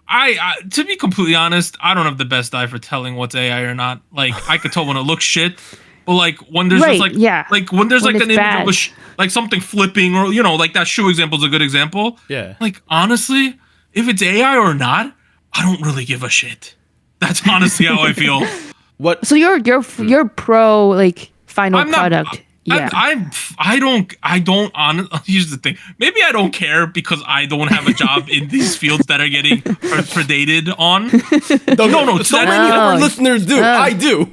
I to be completely honest, I don't have the best eye for telling what's AI or not. Like, I could tell when it looks shit, but like when there's just like when there's like an image of like something flipping, or like that shoe example is a good example. Yeah. Like honestly, if it's AI or not, I don't really give a shit. That's honestly how I feel. What? So you're pro like final product. Yeah. I don't here's the thing. Maybe I don't care because I don't have a job in these fields that are getting predated on. No. So many of our listeners do. I do.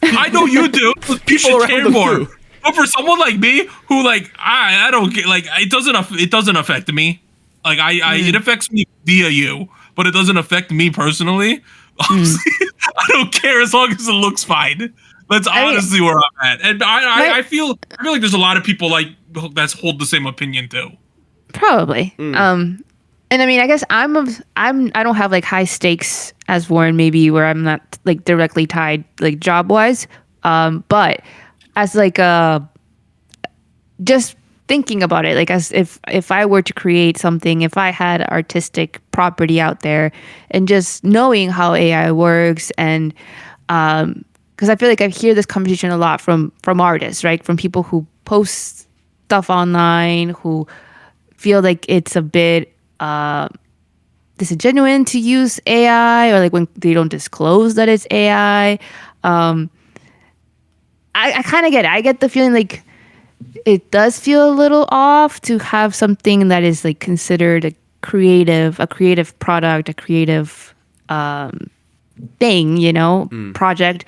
I know you do. You should care more. But for someone like me who like I don't get, like it doesn't affect me. Like it affects me via you, but it doesn't affect me personally. Honestly, I don't care as long as it looks fine. That's honestly where I'm at, and I feel like there's a lot of people like that hold the same opinion too. Probably. And I mean, I guess I don't have like high stakes as Warren, maybe, where I'm not like directly tied like job wise. But as like just thinking about it, like as if I were to create something, if I had artistic property out there, and just knowing how AI works and because I feel like I hear this conversation a lot from artists, right? From people who post stuff online, who feel like it's a bit disingenuous to use AI, or like when they don't disclose that it's AI. I kind of get it. I get the feeling like it does feel a little off to have something that is like considered a creative product, a creative thing, project,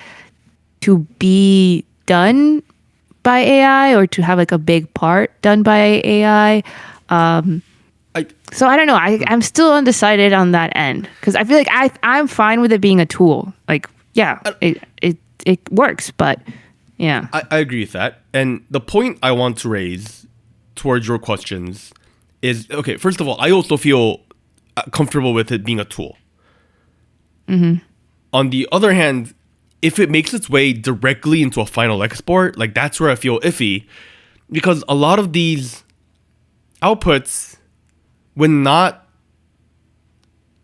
to be done by AI, or to have like a big part done by AI. So I don't know. I'm still undecided on that end, because I feel like I'm fine with it being a tool. Like, yeah, it works, but yeah. I agree with that. And the point I want to raise towards your questions is, okay, first of all, I also feel comfortable with it being a tool. Mm-hmm. On the other hand, if it makes its way directly into a final export, like that's where I feel iffy, because a lot of these outputs, when not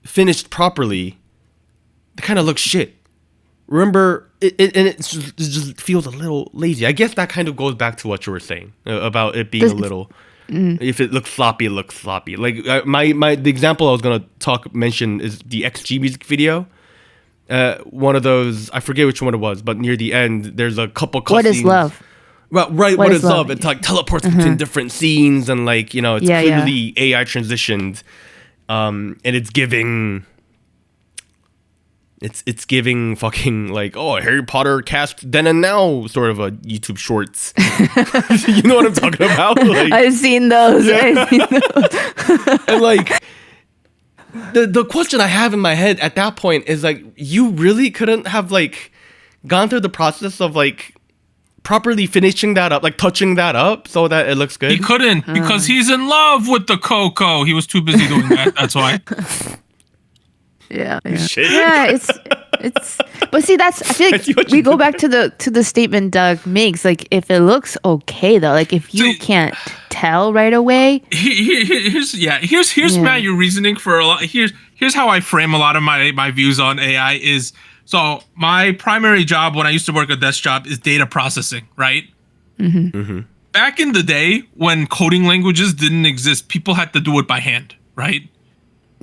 finished properly, they kind of look shit. Remember, it just feels a little lazy. I guess that kind of goes back to what you were saying about it being a little. If it looks sloppy, it looks sloppy. Like the example I was gonna mention is the XG music video. One of those, I forget which one it was, but near the end, there's a couple cutscenes. What is love? Well, right, what is love? It like teleports between different scenes, and like, it's clearly AI transitioned, and it's giving. It's giving fucking like, oh, Harry Potter cast then and now sort of a YouTube Shorts. You know what I'm talking about? Like, I've seen those. Yeah. And like the question I have in my head at that point is like, you really couldn't have like gone through the process of like properly finishing that up, like touching that up so that it looks good? He couldn't because he's in love with the Coco. He was too busy doing that. That's why. Yeah. Shit. Yeah, it's but see, that's, I feel like we go back to the statement Doug makes, like if it looks okay though, like if you can't tell right away. Here's Matt, your reasoning for a lot. Here's how I frame a lot of my views on AI is, so my primary job when I used to work a desk job is data processing, right? Mm-hmm. Mm-hmm. Back in the day when coding languages didn't exist, people had to do it by hand, right?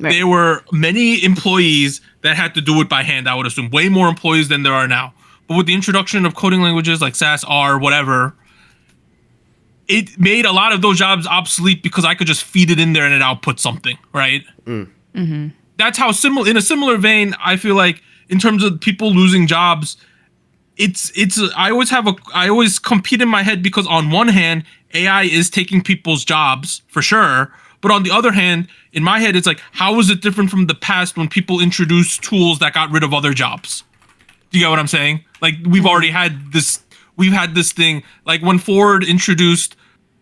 Right. There were many employees that had to do it by hand, I would assume. Way more employees than there are now. But with the introduction of coding languages like SAS, R, whatever, it made a lot of those jobs obsolete because I could just feed it in there and it outputs something, right? Mm-hmm. That's how in a similar vein, I feel like in terms of people losing jobs, I always compete in my head because on one hand, AI is taking people's jobs for sure. But on the other hand, in my head, it's like, how is it different from the past when people introduced tools that got rid of other jobs? Do you get what I'm saying? Like, we've had this thing, like when Ford introduced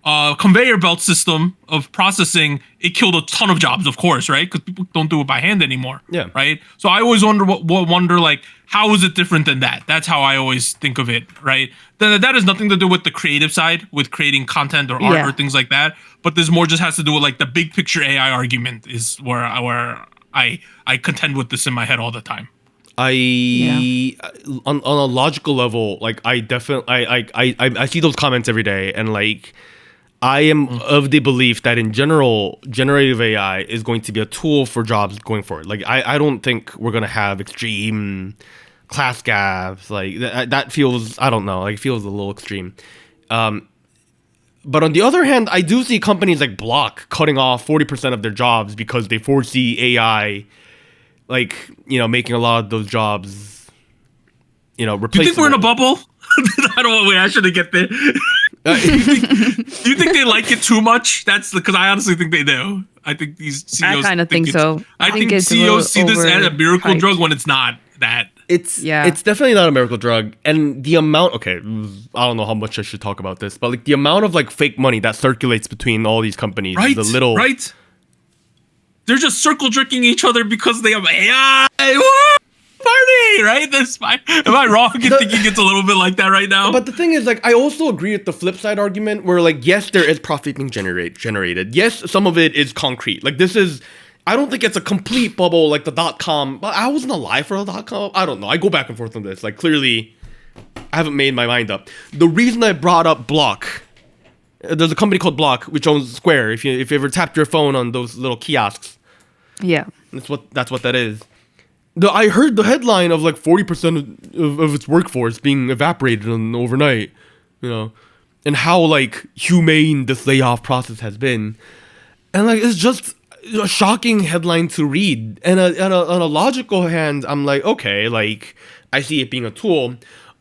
a conveyor belt system of processing, it killed a ton of jobs, of course, right? Because people don't do it by hand anymore. Yeah. Right? So I always wonder, like, how is it different than that? That's how I always think of it, right? That has nothing to do with the creative side, with creating content or art or things like that. But this more just has to do with like the big picture AI argument is where I contend with this in my head all the time. On a logical level, like I see those comments every day, and like I am of the belief that in general, generative AI is going to be a tool for jobs going forward. Like I don't think we're gonna have extreme class gaps. Like that feels, I don't know, like it feels a little extreme. But on the other hand, I do see companies like Block cutting off 40% of their jobs because they foresee AI, like, making a lot of those jobs, replaceable. Do you think we're in a bubble? I don't want. I shouldn't get there. Do you think they like it too much? That's because I honestly think they do. I think these CEOs. I kind of think so. I think CEOs see this as a miracle drug when it's not that. It's definitely not a miracle drug. And the amount, okay, I don't know how much I should talk about this, but like the amount of like fake money that circulates between all these companies, right? They're just circle jerking each other because they have AI. Party, right? Am I wrong in thinking it's a little bit like that right now? But the thing is, like, I also agree with the flip side argument where, like, yes, there is profit being generated. Yes, some of it is concrete. Like, I don't think it's a complete bubble like the .com. But I wasn't alive for the .com. I don't know. I go back and forth on this. Like, clearly, I haven't made my mind up. The reason I brought up Block, there's a company called Block which owns Square. If you ever tapped your phone on those little kiosks, that's what that is. I heard the headline of like 40% of its workforce being evaporated overnight, and how like humane this layoff process has been, and like it's just a shocking headline to read. And on a logical hand, I'm like, okay, like I see it being a tool.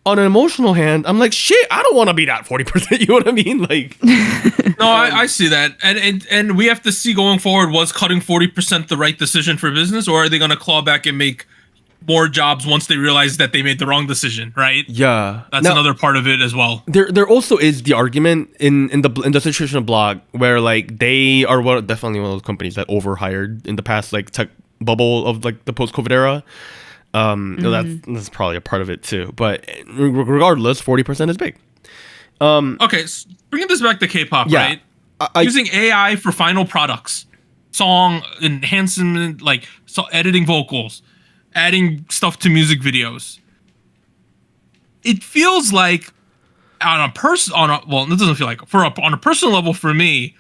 On an emotional hand, I'm like, shit, I don't want to be that 40%. You know what I mean? Like, no, I see that, and we have to see going forward. Was cutting 40% the right decision for business, or are they going to claw back and make more jobs once they realize that they made the wrong decision? Right? Yeah, that's another part of it as well. There also is the argument in the situation of Blog where like they are definitely one of those companies that overhired in the past like tech bubble of like the post-COVID era. That's probably a part of it too, but regardless, 40% is big. Okay, so bringing this back to K-pop, right? Using AI for final products, song enhancement, like editing vocals, adding stuff to music videos. It feels like on a personal level for me,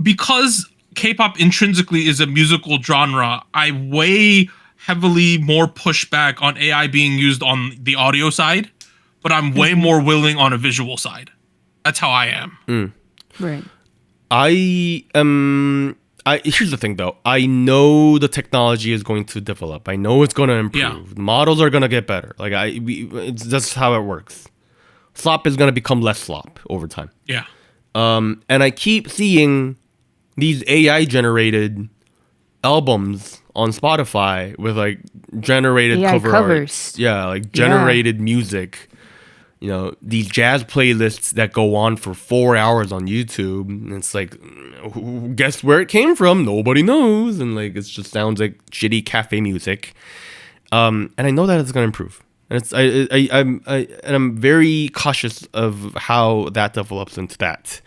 because K-pop intrinsically is a musical genre, I way heavily more pushback on AI being used on the audio side, but I'm way more willing on a visual side. That's how I am. Right. Here's the thing though. I know the technology is going to develop. I know it's going to improve. Yeah. Models are going to get better. Like it's just how it works. Slop is going to become less slop over time. Yeah. And I keep seeing these AI generated albums on Spotify with like generated AI covers. Art. Yeah, like generated music. These jazz playlists that go on for 4 hours on YouTube. And it's like, guess where it came from? Nobody knows. And like, it just sounds like shitty cafe music. And I know that it's going to improve. And I'm very cautious of how that develops into that.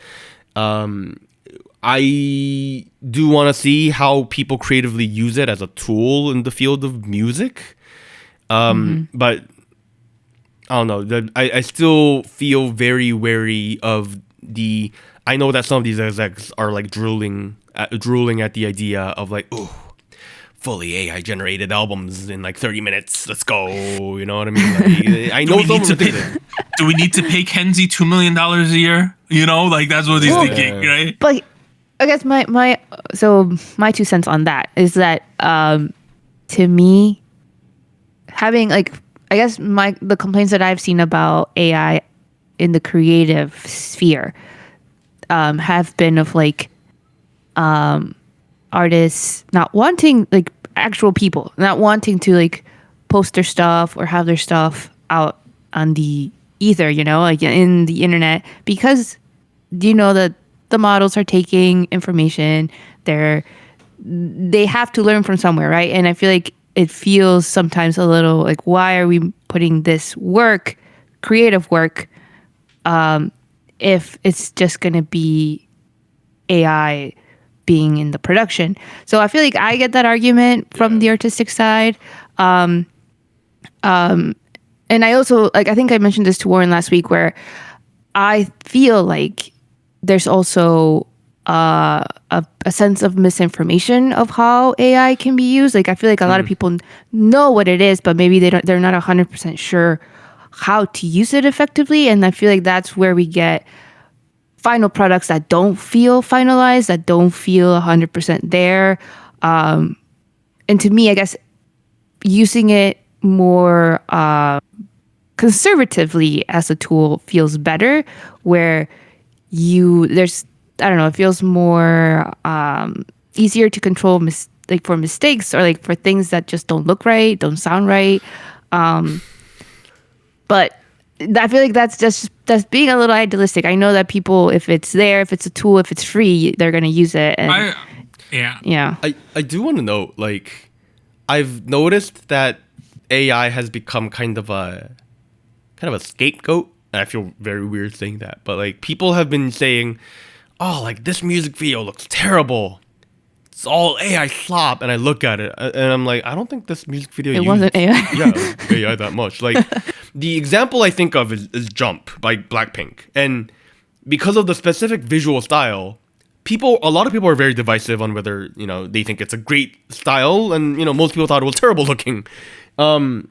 I do want to see how people creatively use it as a tool in the field of music. But I don't know. I still feel very wary of I know that some of these execs are like drooling at the idea of like, ooh, fully AI generated albums in like 30 minutes. Let's go. You know what I mean? Like, I know do we need to pay Kenzie $2 million a year? Like that's what he's thinking, right? But I guess my 2 cents on that is that to me, having like, I guess the complaints that I've seen about AI in the creative sphere have been of like artists not wanting, like actual people not wanting to like post their stuff or have their stuff out on the ether, like in the internet, because that the models are taking information, they have to learn from somewhere, right? And I feel like it feels sometimes a little like, why are we putting this creative work, if it's just going to be AI being in the production? So I feel like I get that argument from the artistic side. And I also, like, I think I mentioned this to Warren last week, where I feel like there's also a sense of misinformation of how AI can be used. Like, I feel like a lot of people know what it is, but maybe they're not 100% sure how to use it effectively. And I feel like that's where we get final products that don't feel finalized, that don't feel 100% there. And to me, I guess using it more conservatively as a tool feels better, where it feels more easier to control for mistakes, or like for things that just don't look right, don't sound right. But I feel like that's being a little idealistic. I know that people, if it's there, if it's a tool, if it's free, they're gonna use it. And I do want to know, like, I've noticed that AI has become kind of a scapegoat. I feel very weird saying that, but like, people have been saying, oh, like, this music video looks terrible, it's all AI slop, and I look at it and I'm like, I don't think this music video wasn't AI. AI that much. Like, the example I think of is Jump by Blackpink. And because of the specific visual style, a lot of people are very divisive on whether, they think it's a great style, and, most people thought it was terrible looking. And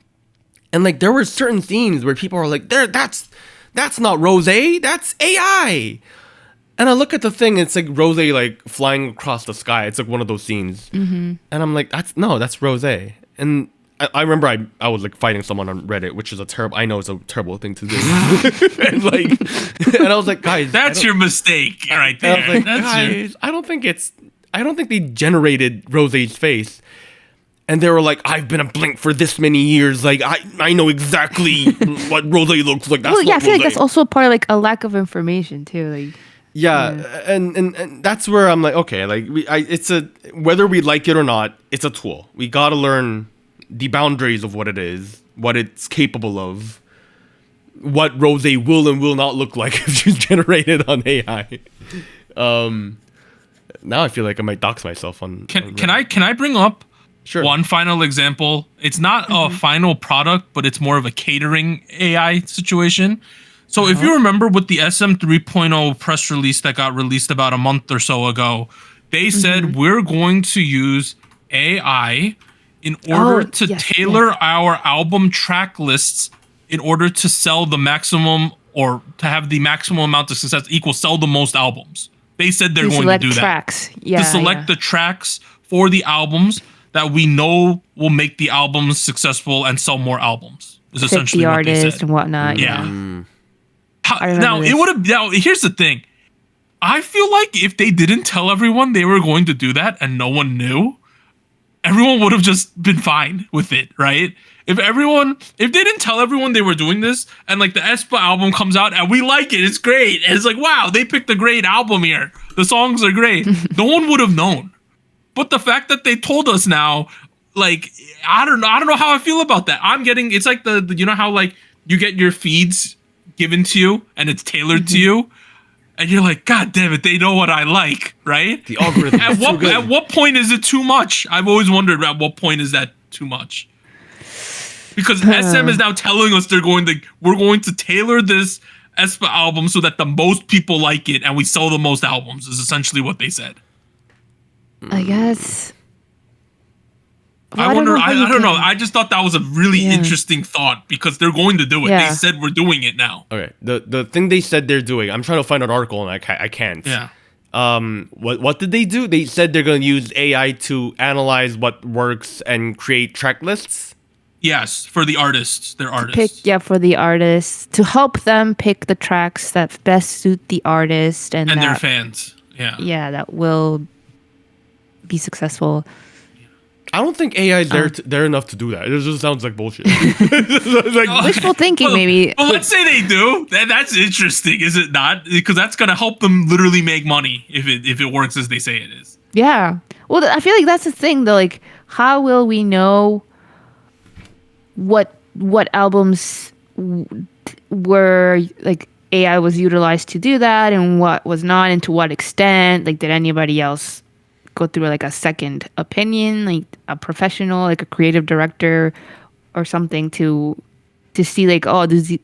like there were certain scenes where people are like, that's not Rosé, that's AI. And I look at the thing, it's like Rosé like flying across the sky. It's like one of those scenes. Mm-hmm. And I'm like, that's Rosé. And I remember I was like fighting someone on Reddit, which is I know it's a terrible thing to do. and I was like, guys, that's your mistake right there. I was like, guys, I don't think they generated Rosé's face. And they were like, I've been a Blink for this many years. Like, I know exactly what Rosé looks like. That's I feel like that's also part of like a lack of information too. Like, and that's where I'm like, okay, like whether we like it or not, it's a tool. We gotta learn the boundaries of what it is, what it's capable of, what Rosé will and will not look like if she's generated on AI. Now I feel like I might dox myself on. Can I bring up one final example? It's not a final product, but it's more of a catering AI situation. So if you remember with the SM 3.0 press release that got released about a month or so ago, they said we're going to use AI in order to tailor our album track lists in order to sell the maximum, or to have the maximum amount of success equal sell the most albums. They said they're going to do tracks. that. To select the tracks for the albums that we know will make the albums successful and sell more albums. Is essentially the what they artist said. And whatnot. Now it would have. Now here's the thing. I feel like if they didn't tell everyone they were going to do that and no one knew, everyone would have just been fine with it, right? If they didn't tell everyone they were doing this, and like the aespa album comes out and we like it, it's great. And it's like, wow, they picked a great album here. The songs are great. No one would have known. But the fact that they told us now, like, I don't know how I feel about that. It's like the you know how like you get your feeds given to you and it's tailored to you, and you're like, God damn it, they know what I like, right? The algorithm. At what point is it too much? I've always wondered at what point is that too much? Because SM is now telling us we're going to tailor this aespa album so that the most people like it and we sell the most albums, is essentially what they said. I guess. Well, I wonder. I don't know. I just thought that was a really interesting thought because they're going to do it. Yeah. They said we're doing it now. Okay. The thing they said they're doing, I'm trying to find an article and I can't. Yeah. What did they do? They said they're going to use AI to analyze what works and create track lists. Yes, for the artists, their artists. For the artists, to help them pick the tracks that best suit the artist and their fans. Yeah. Yeah, that will be successful. I don't think AI is there enough to do that. It just sounds like bullshit. Wishful thinking, maybe. Well, let's say they do. That's interesting, is it not? Because that's gonna help them literally make money if it works as they say it is. Yeah. Well, I feel like that's the thing, though. Like, how will we know what albums were like AI was utilized to do that, and what was not, and to what extent? Like, did anybody else go through like a second opinion, like a professional, like a creative director or something to see like, oh, does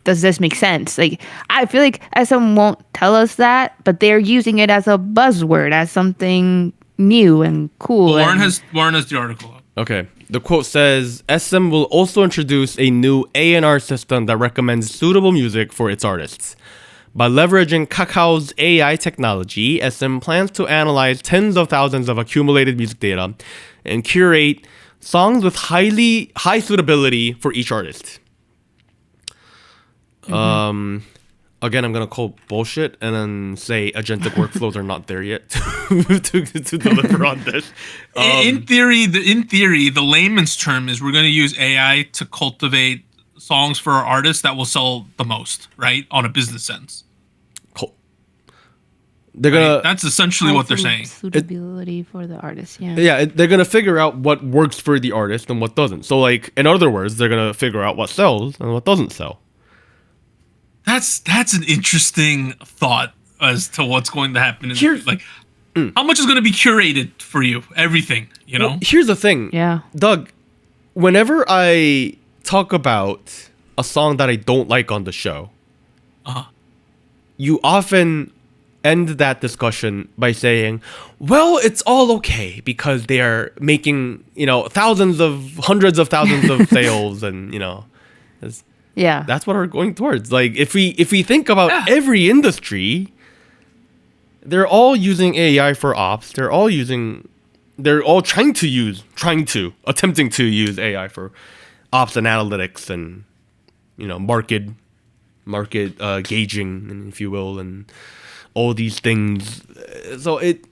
this make sense? Like, I feel like SM won't tell us that, but they're using it as a buzzword, as something new and cool. Lauren has the article up. Okay. The quote says, SM will also introduce a new A&R system that recommends suitable music for its artists. By leveraging Kakao's AI technology, SM plans to analyze tens of thousands of accumulated music data and curate songs with high suitability for each artist. Again, I'm going to call bullshit and then say agentic workflows are not there yet to deliver on this. In theory, the layman's term is we're going to use AI to cultivate songs for our artists that will sell the most, right? On a business sense. Cool. They're gonna. That's essentially what they're saying. Suitability for the artist, yeah. Yeah, they're gonna figure out what works for the artist and what doesn't. So, like, in other words, they're gonna figure out what sells and what doesn't sell. That's an interesting thought as to what's going to happen. How much is going to be curated for you? Everything, you know? Well, here's the thing. Yeah. Doug, whenever I talk about a song that I don't like on the show, Uh-huh. you often end that discussion by saying, well, it's all okay because they are making, hundreds of thousands of sales, and Yeah. that's what we're going towards. Like if we think about every industry, they're all using AI for ops. They're all attempting to use AI for ops and analytics and market gauging, if you will, and all these things. So it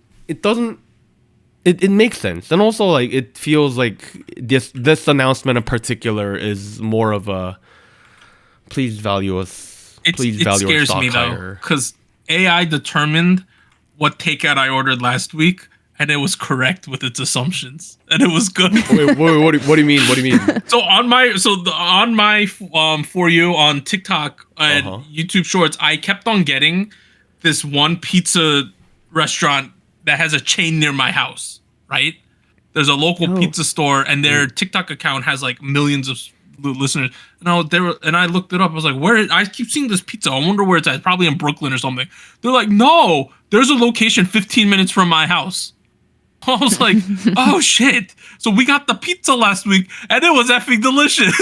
makes sense. And also, like, it feels like this announcement in particular is more of a please value us. It value scares our stock me higher. though, because AI determined what takeout I ordered last week, and it was correct with its assumptions, and it was good. Wait, what do you mean? What do you mean? So on my For You on TikTok and YouTube Shorts, I kept on getting this one pizza restaurant that has a chain near my house. Right? There's a local pizza store, and their TikTok account has like millions of listeners. And I looked it up. I was like, where? I keep seeing this pizza. I wonder where it's at. Probably in Brooklyn or something. They're like, no, there's a location 15 minutes from my house. I was like, oh shit. So we got the pizza last week and it was effing delicious.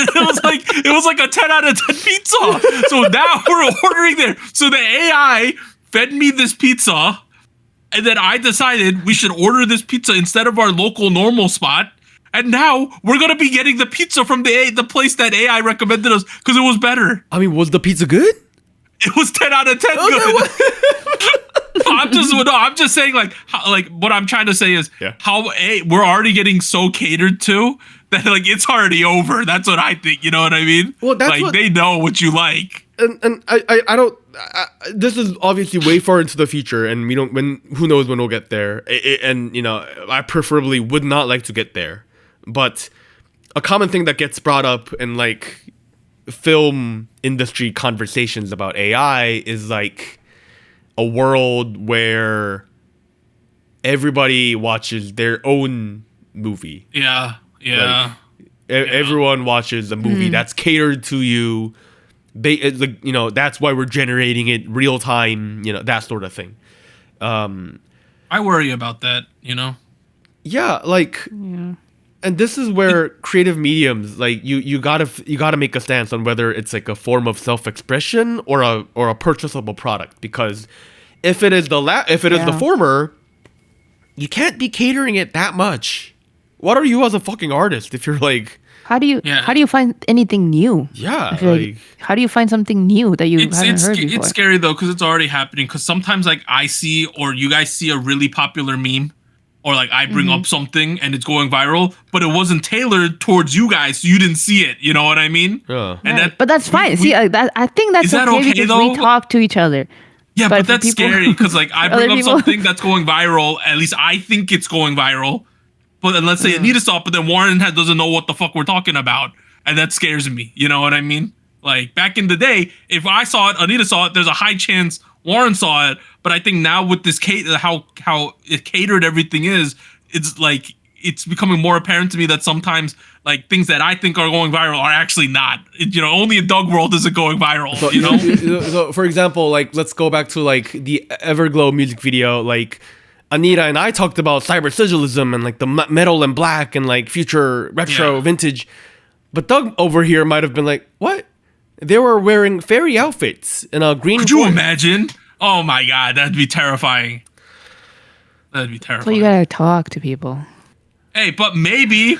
it was like a 10 out of 10 pizza. So now we're ordering there. So the AI fed me this pizza, and then I decided we should order this pizza instead of our local normal spot. And now we're going to be getting the pizza from the place that AI recommended us because it was better. I mean, was the pizza good? It was 10 out of 10 good. I'm just saying, like what I'm trying to say is how we're already getting so catered to that, like, it's already over. That's what I think. You know what I mean? Well, that's like they know what you like. And I don't. This is obviously way far into the future, and we don't. Who knows when we'll get there? I preferably would not like to get there. But a common thing that gets brought up in like film industry conversations about AI is like a world where everybody watches their own movie. Yeah. Everyone watches a movie that's catered to you. That's why we're generating it real time. That sort of thing. I worry about that. Yeah, like. Yeah. And this is where creative mediums, like you gotta make a stance on whether it's like a form of self-expression or a purchasable product. Because if it is the former, you can't be catering it that much. What are you as a fucking artist if you're like? How do you find anything new? Yeah, like how do you find something new that you haven't heard before? It's scary though, because it's already happening. Because sometimes, like, I see or you guys see a really popular meme. Or like I bring up something and it's going viral, but it wasn't tailored towards you guys, so you didn't see it. You know what I mean? Yeah. And but that's fine. I think that's okay because though? we talk to each other. Yeah, but that's scary because like I bring up something that's going viral. At least I think it's going viral. But then let's say Anita saw it, but then Warren doesn't know what the fuck we're talking about, and that scares me. You know what I mean? Like back in the day, if I saw it, Anita saw it, there's a high chance Warren saw it. But I think now with this how it catered everything is, it's like it's becoming more apparent to me that sometimes like things that I think are going viral are actually not. Only in Doug World is it going viral. So, so for example, like let's go back to like the Everglow music video. Like Anita and I talked about cyber sigillism and like the metal and black and like future retro vintage. But Doug over here might have been like, what? They were wearing fairy outfits in a green. Could you imagine? Oh my god, that'd be terrifying. That'd be terrifying. Well, you gotta talk to people. Hey, but maybe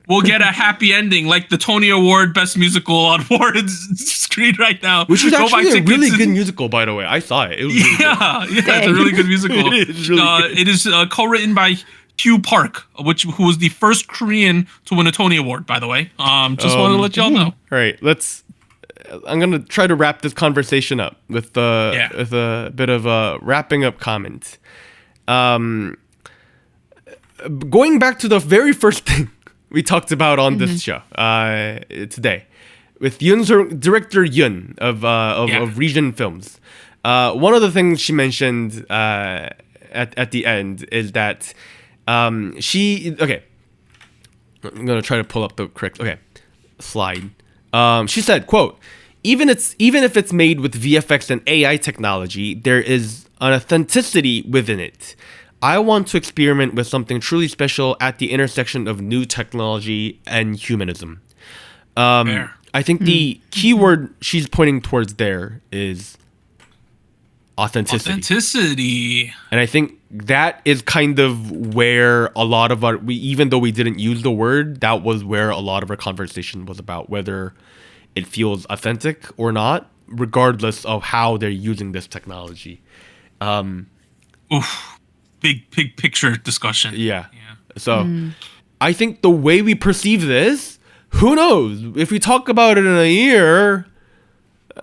we'll get a happy ending like the Tony Award Best Musical on Warren's screen right now. Which is actually a really good musical, by the way. I saw it. It was really good. It's a really good musical. It is really good. It is co-written by Hugh Park, who was the first Korean to win a Tony Award, by the way. Just wanted to let y'all know. All right, I'm gonna try to wrap this conversation up with a bit of a wrapping up comment. Going back to the very first thing we talked about on this show today, with director Yun of Region Films. One of the things she mentioned at the end is that I'm gonna try to pull up the correct. Okay. slide. She said, quote, even if it's made with VFX and AI technology, there is an authenticity within it. I want to experiment with something truly special at the intersection of new technology and humanism. I think the key word she's pointing towards there is authenticity. And I think that is kind of where a lot of even though we didn't use the word, that was where a lot of our conversation was about, whether it feels authentic or not, regardless of how they're using this technology. Big picture discussion. Yeah. So I think the way we perceive this, who knows? If we talk about it in a year,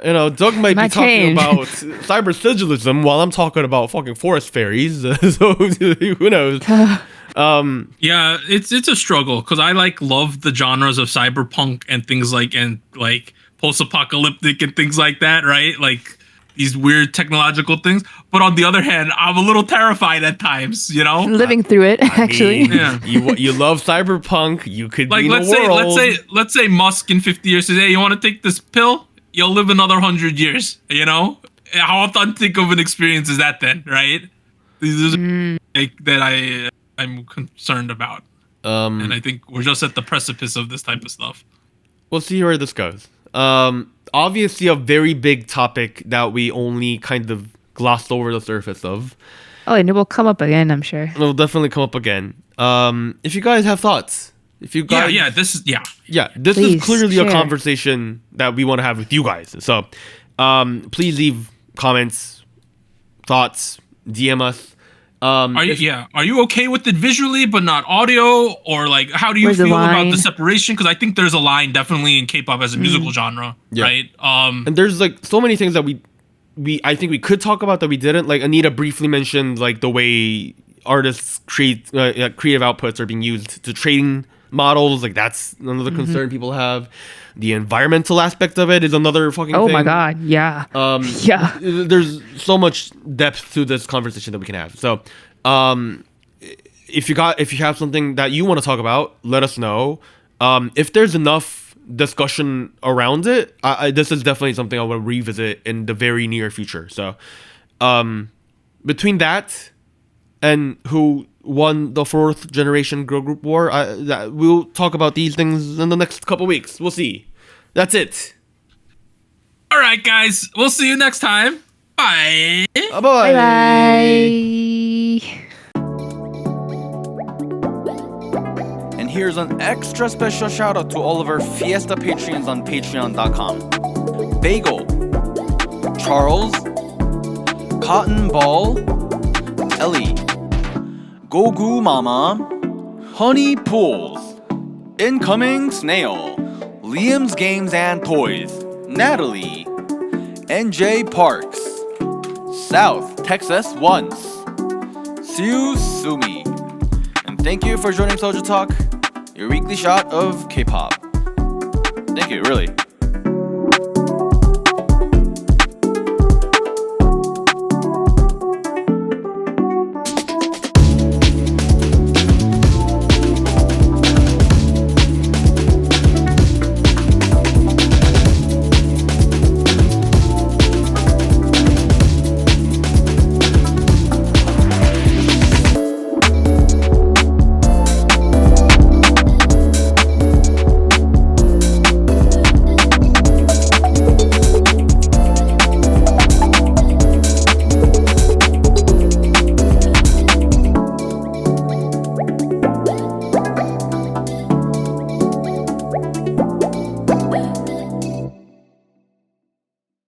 Doug might be talking about cyber sigilism while I'm talking about fucking forest fairies. So who knows? Yeah, it's a struggle because I love the genres of cyberpunk and things like post-apocalyptic and things like that, right? Like these weird technological things. But on the other hand, I'm a little terrified at times, living through it. Actually, you love cyberpunk. You could be in let's the world. let's say Musk in 50 years says, "Hey, you want to take this pill? You'll live another 100 years." How authentic of an experience is that then, right? These are that I'm concerned about, and I think we're just at the precipice of this type of stuff. We'll see where this goes. Obviously, a very big topic that we only kind of glossed over the surface of. Oh, and it will come up again, I'm sure. It'll definitely come up again. If you guys have thoughts, this is clearly a conversation that we want to have with you guys. So, please leave comments, thoughts, DM us. Are you okay with it visually but not audio, or how do you feel about the separation? Because I think there's a line definitely in K-pop as a musical genre, right? And there's so many things that I think we could talk about that we didn't. Like Anita briefly mentioned the way artists create creative outputs are being used to trading models. That's another concern people have. The environmental aspect of it is another fucking thing. Oh my god, yeah. Yeah. There's so much depth to this conversation that we can have. So, if you have something that you want to talk about, let us know. If there's enough discussion around it, this is definitely something I want to revisit in the very near future. So, between that and who won the 4th generation girl group war, we'll talk about these things in the next couple weeks. We'll see. That's it. All right, guys. We'll see you next time. Bye. Bye. Bye. And here's an extra special shout out to all of our Fiesta Patreons on patreon.com. Bagel, Charles, Cotton Ball, Ellie, Gogu Mama, Honey Pools, Incoming Snail, Liam's Games and Toys, Natalie, NJ Parks, South Texas Once, Siu Sumi. And thank you for joining SojuTalk, your weekly shot of K-pop. Thank you, really.